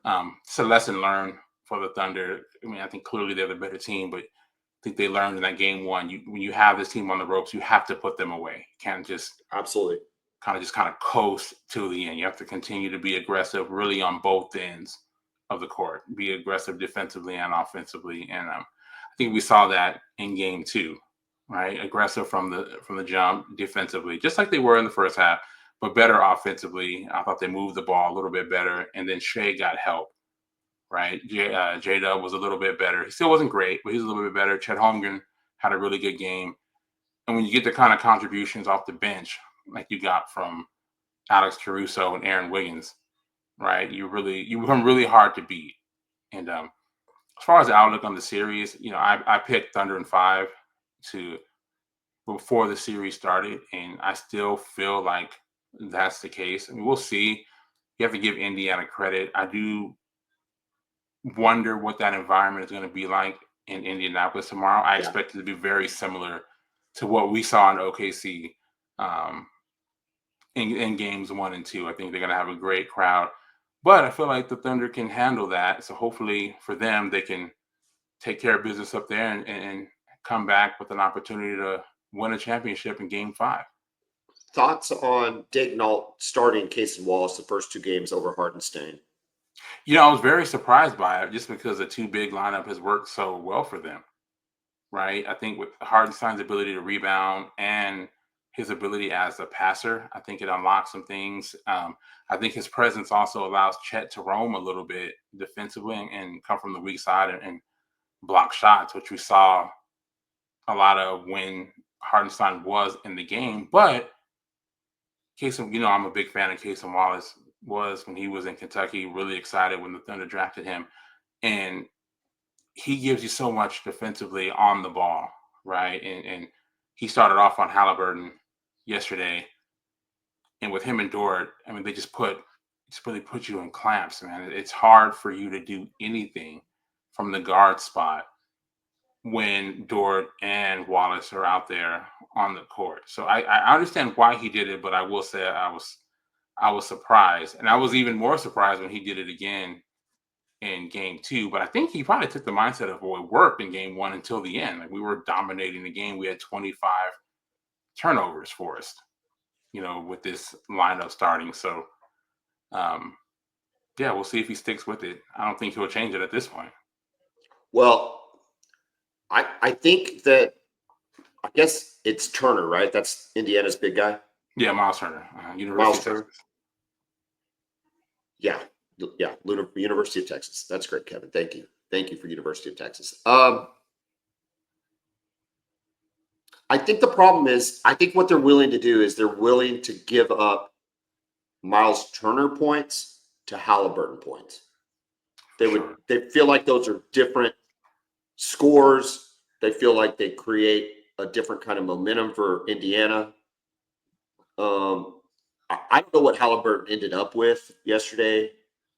it's a lesson learned for the Thunder. I mean, I think clearly they're the better team, but I think they learned in that game 1, when you have this team on the ropes, you have to put them away. You can't just absolutely kind of coast to the end. You have to continue to be aggressive really on both ends of the court, be aggressive defensively and offensively. And I think we saw that in game 2, right? Aggressive from the jump defensively, just like they were in the first half, but better offensively. I thought they moved the ball a little bit better. And then Shea got help, right? J-Dub was a little bit better. He still wasn't great, but he was a little bit better. Chet Holmgren had a really good game. And when you get the kind of contributions off the bench, like you got from Alex Caruso and Aaron Wiggins, right? You become really hard to beat. And as far as the outlook on the series, I picked Thunder in 5 before the series started, and I still feel like that's the case. I mean, we'll see. You have to give Indiana credit. I do wonder what that environment is going to be like in Indianapolis tomorrow. I Yeah. expect it to be very similar to what we saw in OKC um, in games 1 and 2. I think they're going to have a great crowd, but I feel like the Thunder can handle that. So hopefully for them, they can take care of business up there and come back with an opportunity to win a championship in Game 5. Thoughts on Daignault starting Case and Wallace the first 2 games over Hardenstein? I was very surprised by it just because the two big lineup has worked so well for them, right? I think with Hardenstein's ability to rebound and his ability as a passer, I think it unlocks some things. I think his presence also allows Chet to roam a little bit defensively and come from the weak side and block shots, which we saw a lot of when Hardenstein was in the game. But I'm a big fan of Case and Wallace was when he was in Kentucky, really excited when the Thunder drafted him. And he gives you so much defensively on the ball, right? And he started off on Halliburton yesterday. And with him and Dort, I mean, they just really put you in clamps, man. It's hard for you to do anything from the guard spot when Dort and Wallace are out there on the court. So I understand why he did it, but I will say I was surprised. And I was even more surprised when he did it again in Game 2. But I think he probably took the mindset of what worked in Game 1 until the end. Like, we were dominating the game. We had 25 turnovers forced, with this lineup starting. So yeah, we'll see if he sticks with it. I don't think he'll change it at this point. Well, I think that I guess it's Turner, right? That's Indiana's big guy. Yeah, Miles Turner, Miles University of Turner. Texas. Yeah, University of Texas. That's great, Kevin. Thank you for University of Texas. I think the problem is, I think what they're willing to do is they're willing to give up Miles Turner points to Halliburton points. They feel like those are different scores. They feel like they create a different kind of momentum for Indiana. I don't know what Halliburton ended up with yesterday,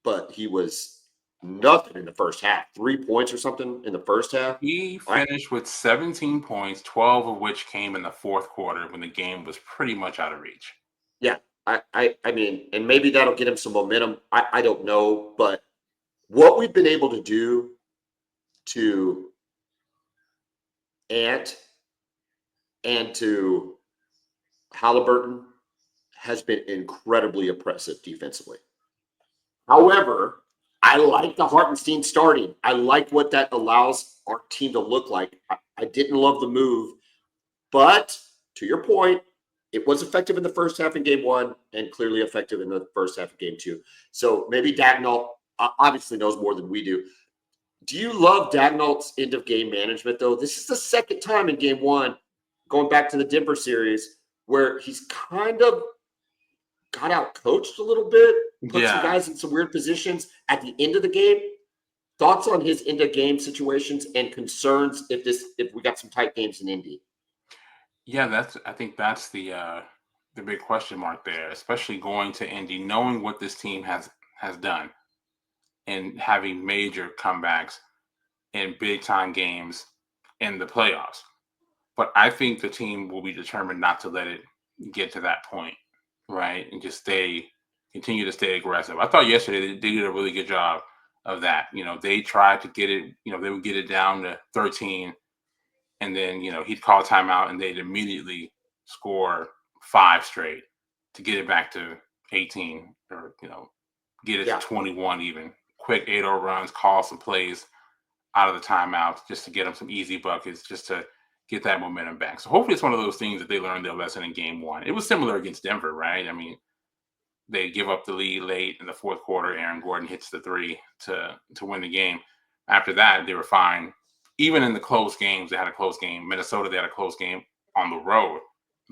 but he was nothing in the first half. 3 points or something in the first half. He finished with 17 points, 12 of which came in the fourth quarter when the game was pretty much out of reach. Yeah, I mean, and maybe that'll get him some momentum. I don't know, but what we've been able to do to Ant and to Halliburton has been incredibly impressive defensively. However, I like the Hartenstein starting. I like what that allows our team to look like. I didn't love the move, but to your point, it was effective in the first half in Game 1 and clearly effective in the first half of Game 2. So maybe Daignault obviously knows more than we do. Do you love Daignault's end of game management, though? This is the second time in Game 1, going back to the Denver series, where he's kind of got out coached a little bit, put some guys in some weird positions at the end of the game. Thoughts on his end of game situations and concerns if we got some tight games in Indy? Yeah, I think that's the big question mark there, especially going to Indy, knowing what this team has done and having major comebacks in big time games in the playoffs. But I think the team will be determined not to let it get to that point, right? And just continue to stay aggressive. I thought yesterday they did a really good job of that. They tried to get it, they would get it down to 13, and then, he'd call a timeout and they'd immediately score 5 straight to get it back to 18 or, get it to 21 even. Quick 8-0 runs, call some plays out of the timeout just to get them some easy buckets, just to get that momentum back. So hopefully it's one of those things that they learned their lesson in Game 1. It was similar against Denver, right? I mean, they give up the lead late in the fourth quarter. Aaron Gordon hits the 3 to win the game. After that, they were fine. Even in the close games, they had a close game. Minnesota, they had a close game on the road.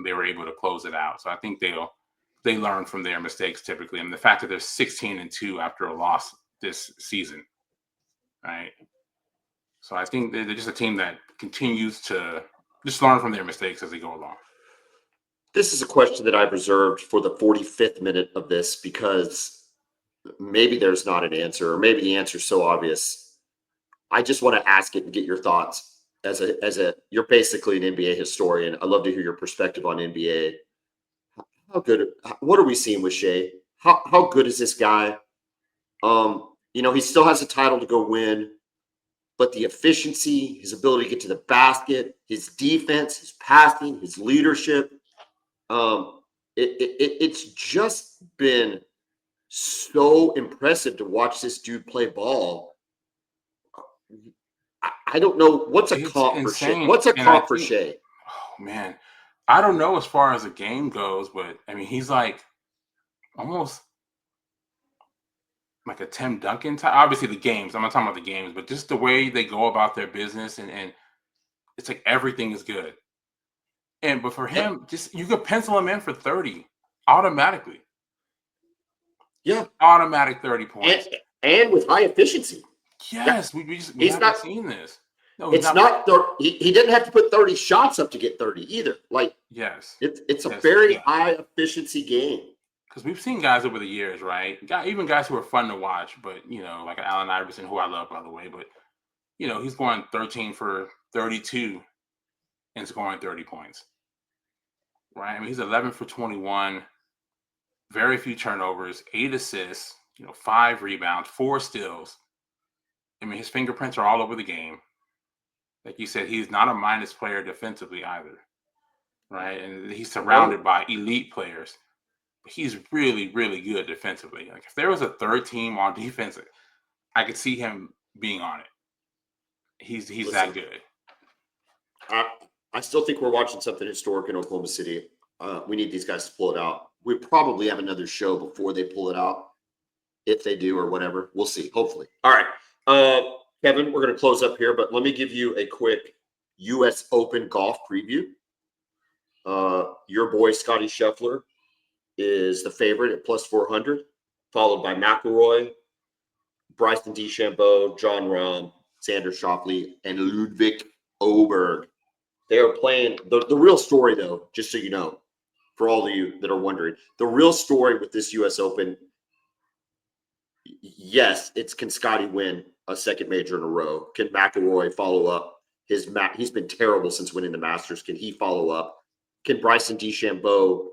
They were able to close it out. So I think they learn from their mistakes typically. And the fact that they're 16-2 after a loss this season, right? So I think they're just a team that continues to just learn from their mistakes as they go along. This is a question that I've reserved for the 45th minute of this because maybe there's not an answer, or maybe the answer is so obvious. I just want to ask it and get your thoughts. You're basically an NBA historian. I'd love to hear your perspective on NBA. What are we seeing with Shea? How good is this guy? He still has a title to go win, but the efficiency, his ability to get to the basket, his defense, his passing, his leadership, it's just been so impressive to watch this dude play ball. I don't know what's a comp for Shea. What's a comp for Shea? Oh man, I don't know as far as the game goes, but I mean he's like almost like a Tim Duncan type. Obviously the games. I'm not talking about the games, but just the way they go about their business, and it's like everything is good. But for him, just you could pencil him in for 30 automatically. Yeah, automatic 30 points, and with high efficiency. Yes, we haven't seen this. No, it's not. He didn't have to put 30 shots up to get 30 either. Like, yes, it's a very high efficiency game. Because we've seen guys over the years, right? Even guys who are fun to watch, but like Allen Iverson, who I love by the way, but he's going 13 for 32 and scoring 30 points, right? I mean, he's 11 for 21, very few turnovers, 8 assists, 5 rebounds, 4 steals. I mean, his fingerprints are all over the game. Like you said, he's not a minus player defensively either, right? And he's surrounded by elite players. But he's really, really good defensively. Like if there was a third team on defense, I could see him being on it. He's that good. I still think we're watching something historic in Oklahoma City. We need these guys to pull it out. We probably have another show before they pull it out. If they do or whatever, we'll see. Hopefully. All right. Kevin, we're going to close up here, but let me give you a quick U.S. Open golf preview. Your boy, Scotty Scheffler, is the favorite at plus 400, followed by McIlroy, Bryson DeChambeau, John Rahm, Xander Schauffele, and Ludwig Oberg. They are playing the real story, though, just so you know, for all of you that are wondering, the real story with this U.S. Open, yes, it's can Scotty win a second major in a row? Can McIlroy follow up he's been terrible since winning the Masters. Can he follow up? Can Bryson DeChambeau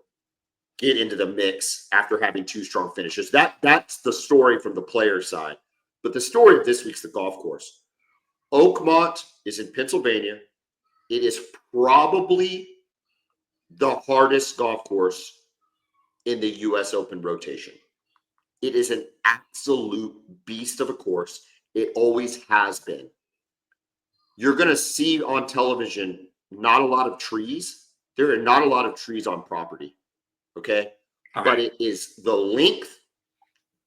get into the mix after having 2 strong finishes? That's the story from the player side. But the story of this week's the golf course. Oakmont is in Pennsylvania. It is probably the hardest golf course in the U.S. Open rotation. It is an absolute beast of a course. It always has been. You're going to see on television not a lot of trees. There are not a lot of trees on property. Okay? But it is the length,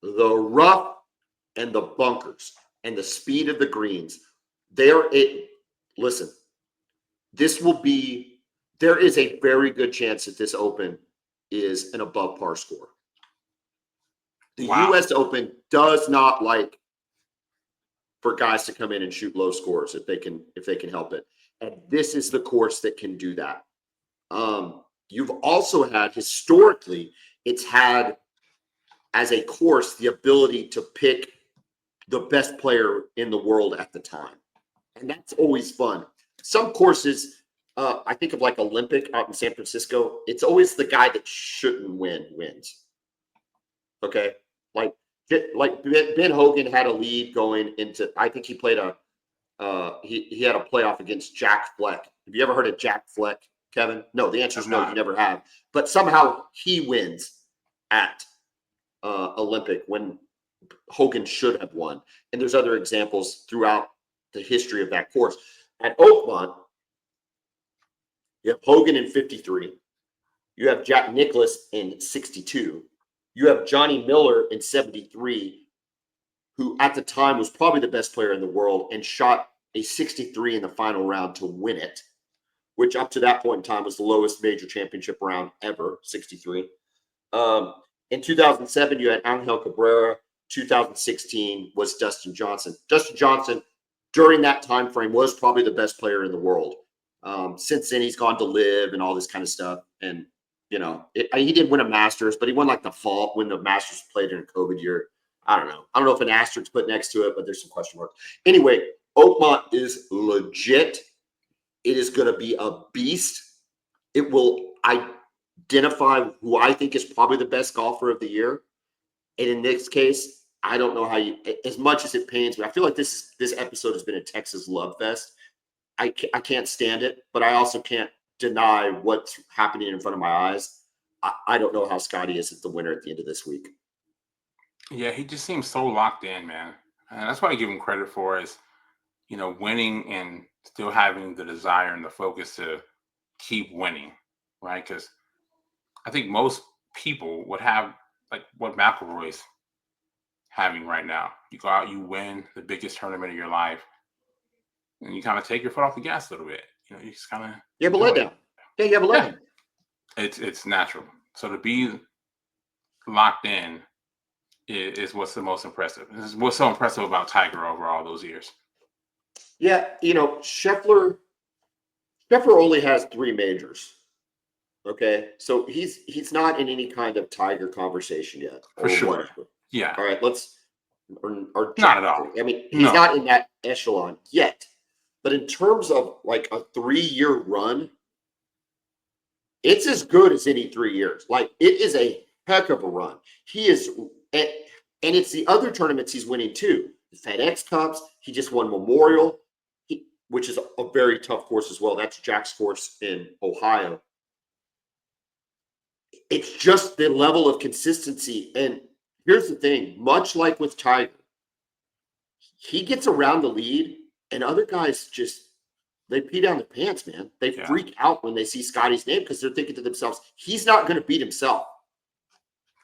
the rough, and the bunkers, and the speed of the greens. Listen, there is a very good chance that this Open is an above par score. The U.S. Open does not like for guys to come in and shoot low scores if they can help it. And this is the course that can do that. You've also had, historically, it's had as a course the ability to pick the best player in the world at the time. And that's always fun. Some courses, I think of like Olympic out in San Francisco, it's always the guy that shouldn't win wins. Okay? Like Ben Hogan had a lead going into, I think he played he had a playoff against Jack Fleck. Have you ever heard of Jack Fleck, Kevin? No, the answer is no, you never have. But somehow he wins at Olympic when Hogan should have won. And there's other examples throughout the history of that course. At Oakmont, you have Hogan in 53. You have Jack Nicklaus in 62. You have Johnny Miller in 73, who at the time was probably the best player in the world and shot a 63 in the final round to win it, which up to that point in time was the lowest major championship round ever, 63. In 2007, you had Angel Cabrera. 2016 was Dustin Johnson. Dustin Johnson, during that time frame, was probably the best player in the world. Since then, he's gone to live and all this kind of stuff. And, he did win a Masters, but he won like the fall when the Masters played in a COVID year. I don't know. I don't know if an asterisk put next to it, but there's some question marks. Anyway, Oakmont is legit. It is going to be a beast. It will identify who I think is probably the best golfer of the year. And in this case, I don't know how as much as it pains me, I feel like this episode has been a Texas love fest. I can't stand it, but I also can't deny what's happening in front of my eyes. I don't know how Scotty is the winner at the end of this week. Yeah, he just seems so locked in, man. And that's what I give him credit for is, winning and still having the desire and the focus to keep winning, right? Because I think most people would have like what McIlroy's having right now. You go out, you win the biggest tournament of your life, and you kind of take your foot off the gas a little bit. You just kind of you have a letdown. Yeah, you have a letdown. It's natural. So to be locked in is what's the most impressive. This is what's so impressive about Tiger over all those years. Yeah, Scheffler only has 3 majors. Okay, so he's not in any kind of Tiger conversation yet. For sure. Whatever. Yeah. All right, or not at all. I mean, he's not in that echelon yet. But in terms of like a 3-year run, it's as good as any 3 years. Like, it is a heck of a run. He is, and it's the other tournaments he's winning too. The FedEx Cups. He just won Memorial, which is a very tough course as well. That's Jack's course in Ohio. It's just the level of consistency. And here's the thing, much like with Tiger, he gets around the lead and other guys they pee down their pants, man. They freak out when they see Scotty's name because they're thinking to themselves, he's not going to beat himself.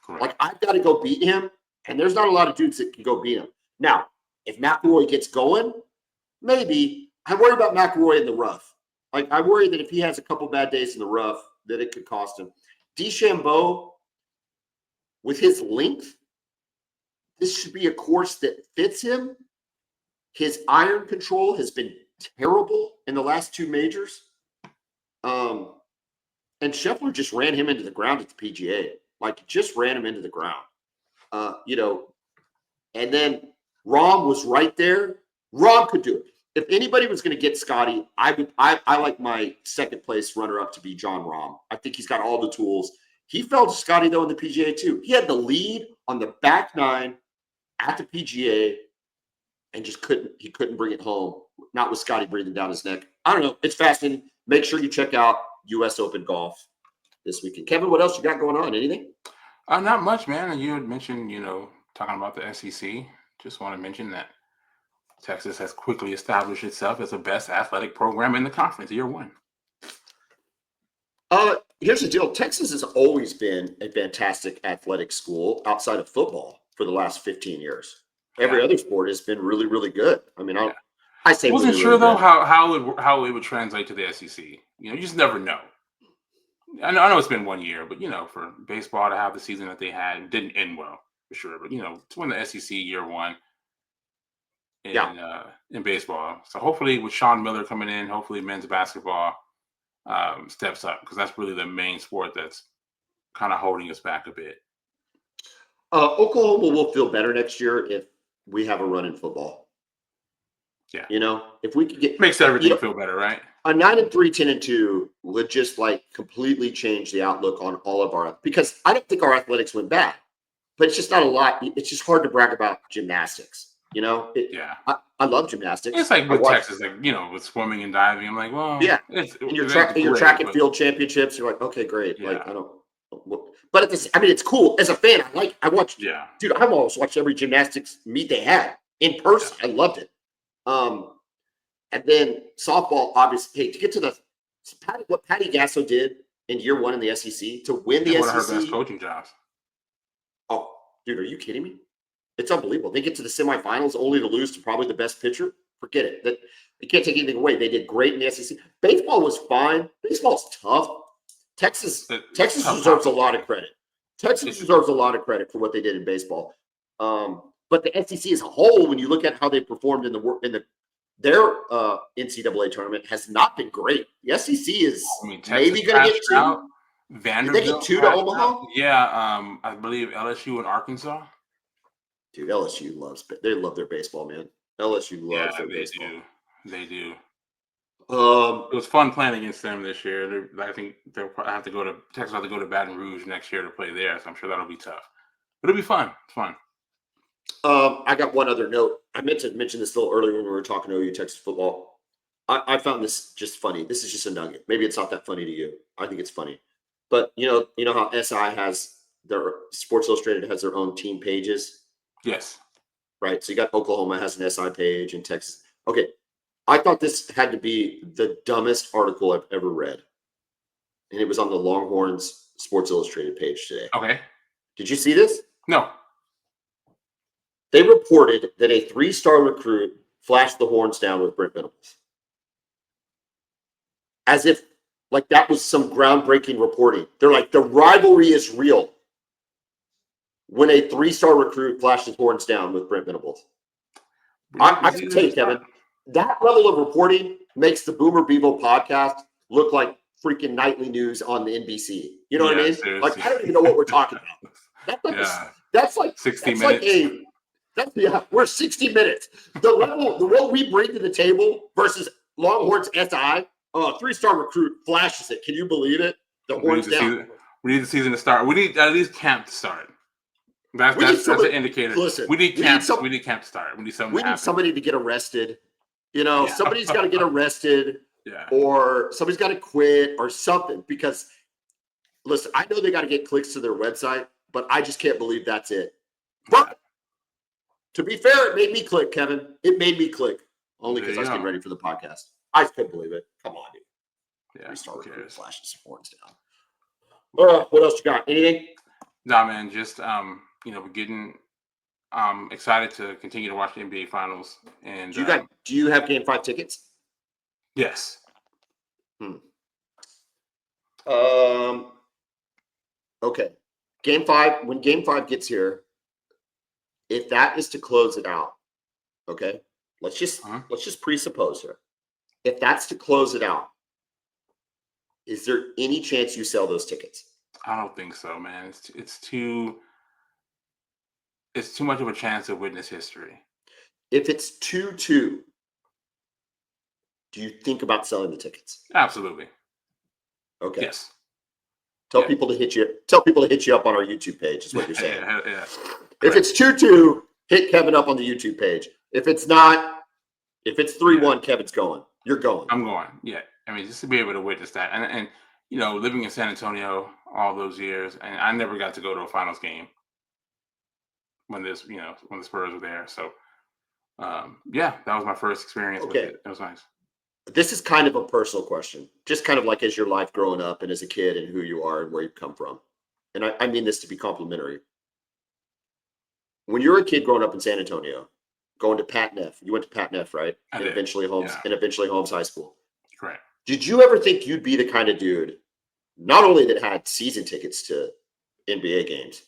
Correct. Like, I've got to go beat him, and there's not a lot of dudes that can go beat him. Now, if McIlroy gets going, maybe. I worry about McIlroy in the rough. Like, I worry that if he has a couple bad days in the rough, that it could cost him. DeChambeau, with his length, this should be a course that fits him. His iron control has been terrible in the last 2 majors. And Scheffler just ran him into the ground at the PGA. Like, just ran him into the ground. And then Rahm was right there. Rahm could do it. If anybody was going to get Scotty, I like my second place runner-up to be John Rahm. I think he's got all the tools. He fell to Scotty, though, in the PGA, too. He had the lead on the back 9 at the PGA and just couldn't bring it home, not with Scotty breathing down his neck. I don't know. It's fascinating. Make sure you check out U.S. Open golf this weekend. Kevin, what else you got going on? Anything? Not much, man. You had mentioned, talking about the SEC. Just want to mention that Texas has quickly established itself as the best athletic program in the conference, year 1. Here's the deal. Texas has always been a fantastic athletic school outside of football for the last 15 years. Every other sport has been really, really good. I mean, I say wasn't really, sure really though good. how it would translate to the SEC. You just never know. I know it's been 1 year, but for baseball to have the season that they had, it didn't end well for sure. But to win the SEC year 1 in baseball. So hopefully with Sean Miller coming in, hopefully men's basketball steps up because that's really the main sport that's kind of holding us back a bit. Oklahoma will feel better next year if we have a run in football. Yeah. If we could makes everything feel better, right? A 9-3, 10-2 would just like completely change the outlook on all of our, because I don't think our athletics went bad, but it's just not a lot. It's just hard to brag about gymnastics. I love gymnastics. It's like with Texas, like, with swimming and diving. I'm like, well, yeah. In your track and field championships, you're like, okay, great. Yeah. Like, I don't. But it's cool. As a fan, I watched. Yeah. Dude, I've almost watched every gymnastics meet they had in person. Yeah. I loved it. And then softball, obviously, hey, to get to what Patty Gasso did in year 1 in the SEC to win the SEC. One of her best coaching jobs. Oh, dude, are you kidding me? It's unbelievable. They get to the semifinals only to lose to probably the best pitcher. Forget it. You can't take anything away. They did great in the SEC. Baseball was fine. Baseball's tough. Texas deserves a lot of credit. Texas deserves a lot of credit for what they did in baseball. But the SEC as a whole, when you look at how they performed in their NCAA tournament, has not been great. The SEC is maybe going to get 2. Vanderbilt. Did they get 2 to Omaha? Yeah, I believe LSU and Arkansas. Dude, LSU they love their baseball, man. LSU loves their baseball. They do. It was fun playing against them this year. I think Texas will have to go to Baton Rouge next year to play there, so I'm sure that'll be tough. But it'll be fun. It's fun. I got one other note. I meant to mention this a little earlier when we were talking to OU Texas football. I found this just funny. This is just a nugget. Maybe it's not that funny to you. I think it's funny. But you know how SI has their Sports Illustrated has their own team pages? Yes. Right. So you got Oklahoma has an SI page and Texas. Okay. I thought this had to be the dumbest article I've ever read. And it was on the Longhorns Sports Illustrated page today. Okay. Did you see this? No. They reported that a 3-star recruit flashed the horns down with Brent Venables. As if like that was some groundbreaking reporting. They're like, the rivalry is real when a 3-star recruit flashes horns down with Brent Venables. I can tell you, Kevin, that level of reporting makes the Boomer Bevo podcast look like freaking nightly news on the NBC. You know what I mean? Seriously. Like, I don't even know what we're talking about. That's like 60 minutes. We're 60 minutes. The level we bring to the table versus Longhorns SI. 3-star recruit flashes it. Can you believe it? The horns down. We need the season to start. We need at least camp to start. That's an indicator. Listen, we need camp to start. We need somebody to get arrested. Somebody's got to get arrested. Yeah. Or somebody's got to quit or something. Because listen, I know they got to get clicks to their website, but I just can't believe that's it. But to be fair, it made me click, Kevin. It made me click. Only because I was getting ready for the podcast. I just couldn't believe it. Come on, dude. Yeah. Restart recruit flashing some horns down. What else you got? Anything? Nah, man. Just we're getting excited to continue to watch the NBA Finals. And do you have Game 5 tickets? Yes. Okay. Game 5. When Game 5 gets here, if that is to close it out, okay. Let's just presuppose here. If that's to close it out, is there any chance you sell those tickets? I don't think so, man. It's too much of a chance to witness history. If it's 2-2, do you think about selling the tickets? Absolutely. Okay. Yes. Tell people to hit you up on our YouTube page, is what you're saying. Yeah. If it's 2-2, hit Kevin up on the YouTube page. If it's 3-1, Kevin's going. You're going. I'm going. Yeah. I mean, just to be able to witness that. And living in San Antonio all those years, and I never got to go to a finals game when the Spurs were there. So that was my first experience with it. It was nice. This is kind of a personal question, just kind of like as your life growing up and as a kid and who you are and where you come from. And I mean this to be complimentary. When you're a kid growing up in San Antonio, going to Pat Neff, you went to Pat Neff, right? And eventually Holmes High School. Correct. Did you ever think you'd be the kind of dude, not only that had season tickets to NBA games,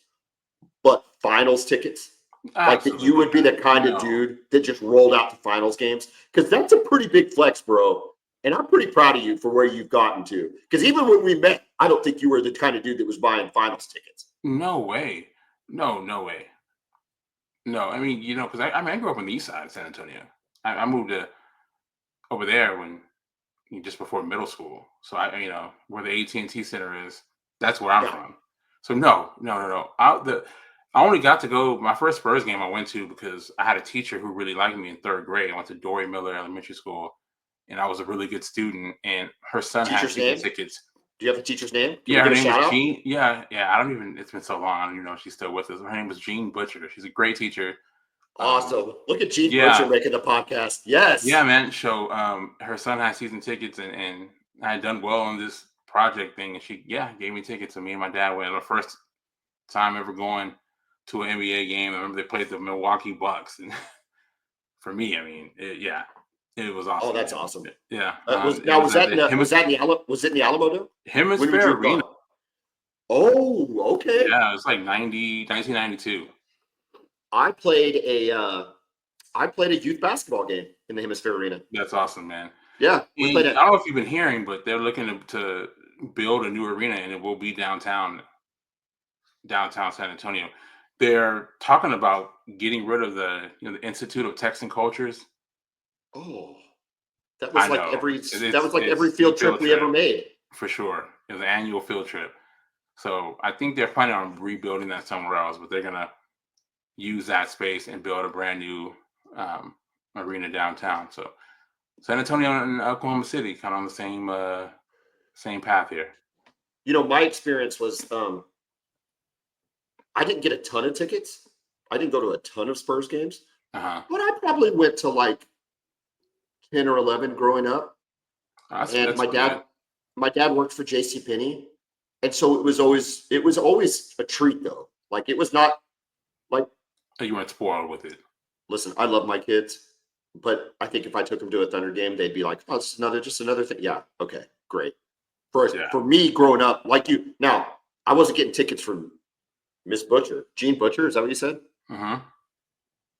but finals tickets? Absolutely. Like that you would be the kind of dude that just rolled out to finals games? Because that's a pretty big flex, bro. And I'm pretty proud of you for where you've gotten to. Because even when we met, I don't think you were the kind of dude that was buying finals tickets. No way. No way. No, I mean, because I grew up on the east side of San Antonio. I moved over there just before middle school. So where the AT&T Center is, that's where I'm from. So no. I only got to go. My first Spurs game I went to because I had a teacher who really liked me in 3rd grade. I went to Dory Miller Elementary School, and I was a really good student. And her son had season tickets. Do you have the teacher's name? Her name was Jean. Yeah. It's been so long. I don't even know if she's still with us. Her name was Jean Butcher. She's a great teacher. Awesome. Look at Jean Butcher making the podcast. Yes. Yeah, man. So her son had season tickets, and I had done well on this project thing, and she gave me tickets. And me and my dad went. The first time ever going to an NBA game. I remember they played the Milwaukee Bucks, and for me, I mean, it was awesome. Oh, that's awesome. Yeah. Was it in the Alamo Dome? Hemisphere Arena. Oh, okay. Yeah, it was like 1992. I played a youth basketball game in the Hemisphere Arena. That's awesome, man. Yeah, I don't know if you've been hearing, but they're looking to build a new arena, and it will be downtown San Antonio. They're talking about getting rid of the Institute of Texan Cultures. Oh, that I was like know. every The field trip we ever made. for sure. It was an annual field trip. So I think they're planning on rebuilding that somewhere else, but they're gonna use that space and build a brand new arena downtown. So San Antonio and Oklahoma City kind of on the same path here. My experience was I didn't get a ton of tickets. I didn't go to a ton of Spurs games, Uh-huh. but I probably went to like 10 or 11 growing up. That's, And that's good. my dad worked for JCPenney. And so it was always a treat though. Like it was not like, You weren't spoiled with it. listen, I love my kids, but I think if I took them to a Thunder game, they'd be like, oh, it's just another thing. Yeah, okay, great. Yeah. For me growing up, like you, now I wasn't getting tickets from Miss Butcher, Jean Butcher. Is that what you said? Uh-huh.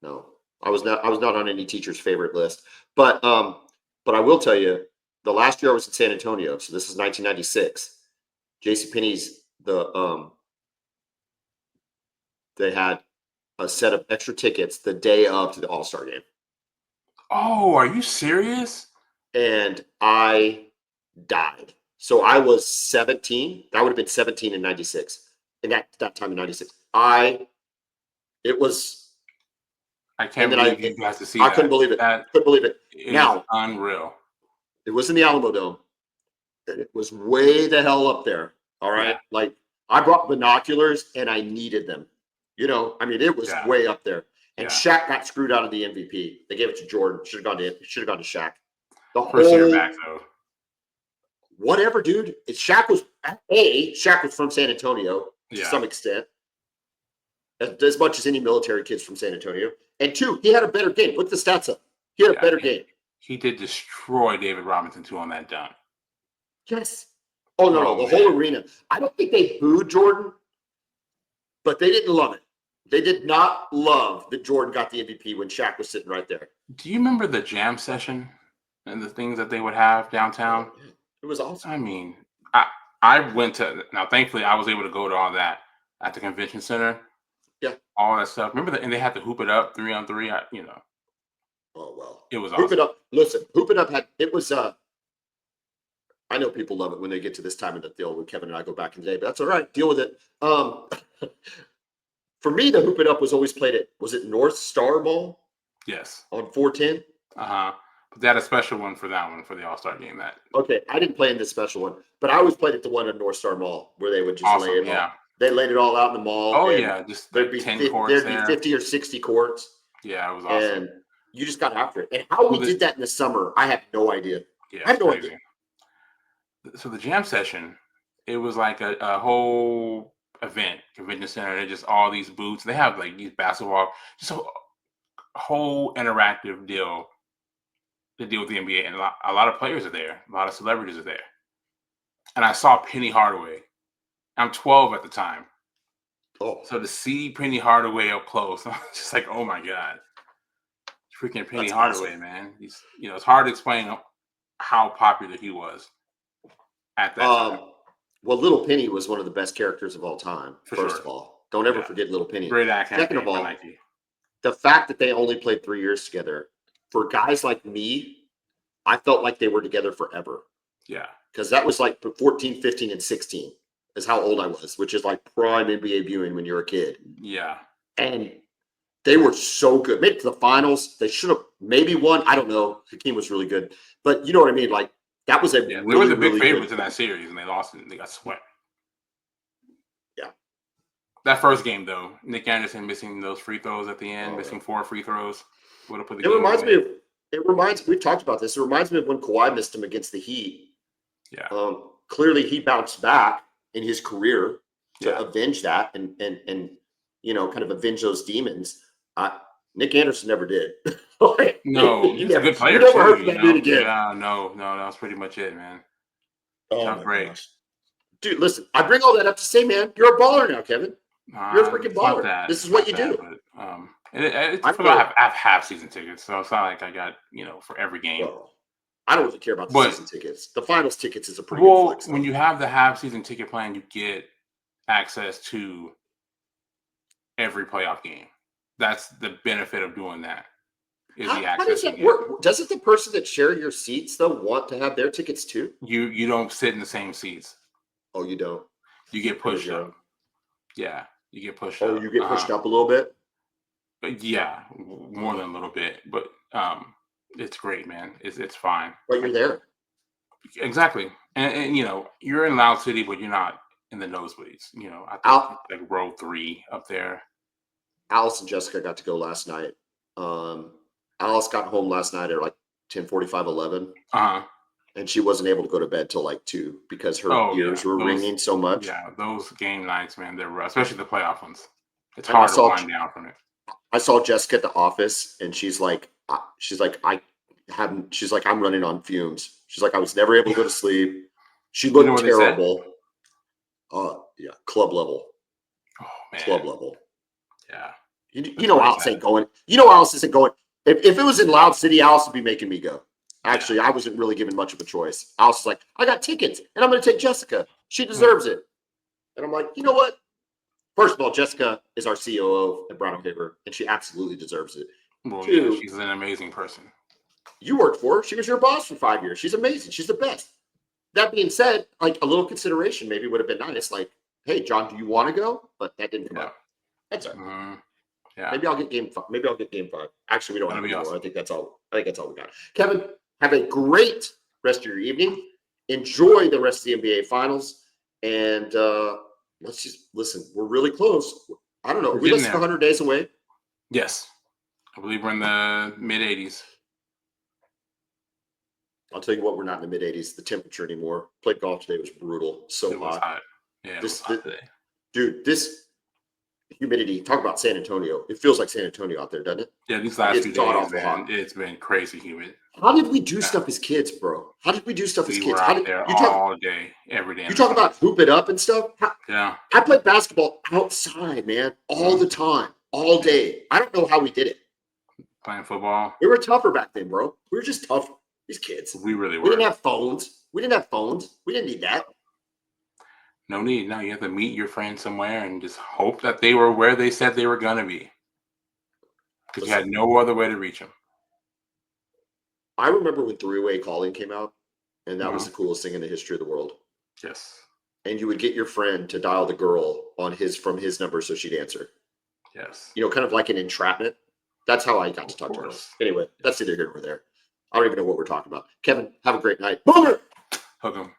No, I was not on any teacher's favorite list. But I will tell you, the last year I was in San Antonio, so this is 1996. JCPenney's they had a set of extra tickets the day of to the All-Star game. Oh, are you serious? And I died. So I was 17. That would have been 17 in 96. And that time in 96. It was, I can't and then believe you got to see I that. couldn't believe it. That Couldn't believe it. is Now, unreal. it was in the Alamo Dome. And it was way the hell up there. All right. Yeah. Like I brought binoculars and I needed them. I mean, it was way up there. And Shaq got screwed out of the MVP. They gave it to Jordan. Should have gone to Shaq. The First year whole back though. whatever, dude. Shaq was from San Antonio to some extent, as much as any military kids from San Antonio. And two, he had a better game. Put the stats up. He had a better game. He did destroy David Robinson too on that dunk. Yes. Oh no, the whole arena. I don't think they booed Jordan, but they didn't love it. They did not love that Jordan got the MVP when Shaq was sitting right there. Do you remember the jam session and the things that they would have downtown? It was awesome. I mean, I went to, now thankfully I was able to go to all that at the convention center. Yeah. All that stuff. Remember and they had to hoop it up 3-on-3, Oh well. It was awesome. Hoop it up. Listen, hoop it up was I know people love it when they get to this time of the deal when Kevin and I go back in the day, but that's all right. Deal with it. For me, the hoop it up was always played at, was it North Star Mall? Yes. On 410? Uh-huh. But they had a special one for that one for the All-Star game. Okay, I didn't play in this special one, but I always played at the one at North Star Mall where they would just lay it all. They laid it all out in the mall. Oh yeah, just there'd be 10 courts there'd be 50 or 60 courts. Yeah, it was awesome. And you just got after it. And how we did that in the summer, I have no idea. Yeah, I have no idea. So the jam session, it was like a whole event, convention center. They just all these booths. They have like these basketball, just a whole interactive deal to deal with the NBA, and a lot of players are there. A lot of celebrities are there. And I saw Penny Hardaway. I'm 12 at the time. Oh. So to see Penny Hardaway up close, I'm just like, oh my God. Freaking Penny Hardaway, awesome. Man. He's, it's hard to explain how popular he was at that time. Well, Little Penny was one of the best characters of all time, first of all. Don't ever forget Little Penny. Great acting. Second of all, the fact that they only played 3 years together, for guys like me, I felt like they were together forever. Yeah. Because that was like 14, 15, and 16 is how old I was, which is like prime NBA viewing when you're a kid. Yeah. And they were so good. Made it to the finals. They should have maybe won. I don't know. Hakeem was really good. But you know what I mean? Like, that was they were the big favorites in that series, and they lost it, and they got swept. Yeah. That first game, though, Nick Anderson missing those free throws at the end, missing 4 free throws, would have put the game away. We've talked about this. It reminds me of when Kawhi missed him against the Heat. Yeah. Clearly, he bounced back in his career to avenge that and kind of avenge those demons. Nick Anderson never did. No, he's a good player. You never heard from that dude again. Yeah, no, that was pretty much it, man. Oh, my gosh. Dude, listen, I bring all that up to say, man, you're a baller now, Kevin. You're a freaking baller. This is what you do. But, I have half season tickets, so it's not like I got, for every game. I don't really care about the But- season tickets. The finals tickets is a pretty good flex. When you have the half season ticket plan, you get access to every playoff game. That's the benefit of doing that. Is the How access does you that get. work? Doesn't the person that share your seats though want to have their tickets too? You don't sit in the same seats. Oh, you don't. You get pushed you up. go. Yeah, you get pushed Oh, up. you get pushed up a little bit. But yeah, more than a little bit. But it's great, man. It's fine. But you're there. Exactly. And you're in Loud City, but you're not in the nosebleeds. I think like row 3 up there. Alice and Jessica got to go last night. Alice got home last night at like 10:45, 11. And she wasn't able to go to bed till like 2 because her ears were ringing so much. Yeah, those game nights, man, they're rough, especially the playoff ones. It's And hard to wind down from it. I saw Jessica at the office, and she's like, I'm running on fumes. She's like, I was never able to go to sleep. She looked what they said? terrible. Yeah, club level. Oh man, Club level. Yeah. You know Alice ain't going. You know Alice isn't going. If it was in Loud City, Alice would be making me go. Actually, I wasn't really given much of a choice. Alice was like, I got tickets, and I'm going to take Jessica. She deserves it. And I'm like, you know what? First of all, Jessica is our COO at Brown O'Haver, and she absolutely deserves it. Well, Two, she's an amazing person. You worked for her. She was your boss for 5 years. She's amazing. She's the best. That being said, like a little consideration maybe would have been nice. Like, hey, John, do you want to go? But that didn't come up. That's all right. Yeah. Maybe I'll get game 5. Maybe I'll get game 5. Actually, we don't have That'd be any more. awesome. I think that's all we got. Kevin, have a great rest of your evening. Enjoy the rest of the NBA finals. And let's just listen. We're really close. I don't know. Are we less than 100 days away? Yes. I believe we're in the mid 80s. I'll tell you what, we're not in the mid 80s. The temperature anymore. Played golf today, was brutal. So It was hot. hot. Yeah, it was hot today. Dude, this humidity, talk about San Antonio. It feels like San Antonio out there, doesn't it? Yeah, these last It's few god-awful days, hot. man, it's been crazy humid. How did we do stuff as kids, bro? How did we do stuff as We kids? were How out did there you talk? all day, every day. You talk about hoop it up and stuff. Yeah. I played basketball outside, man, all the time, all day. I don't know how we did it. Playing football. We were tougher back then, bro. We were just tougher. These kids. We really We were. didn't have phones. We didn't need that. No need. No, you have to meet your friends somewhere and just hope that they were where they said they were going to be. Because you had no other way to reach them. I remember when three-way calling came out, and that was the coolest thing in the history of the world. Yes. And you would get your friend to dial the girl from his number so she'd answer. Yes. Kind of like an entrapment. That's how I got to talk to her. Anyway, that's either here or there. I don't even know what we're talking about. Kevin, have a great night. Boomer! Hook 'em.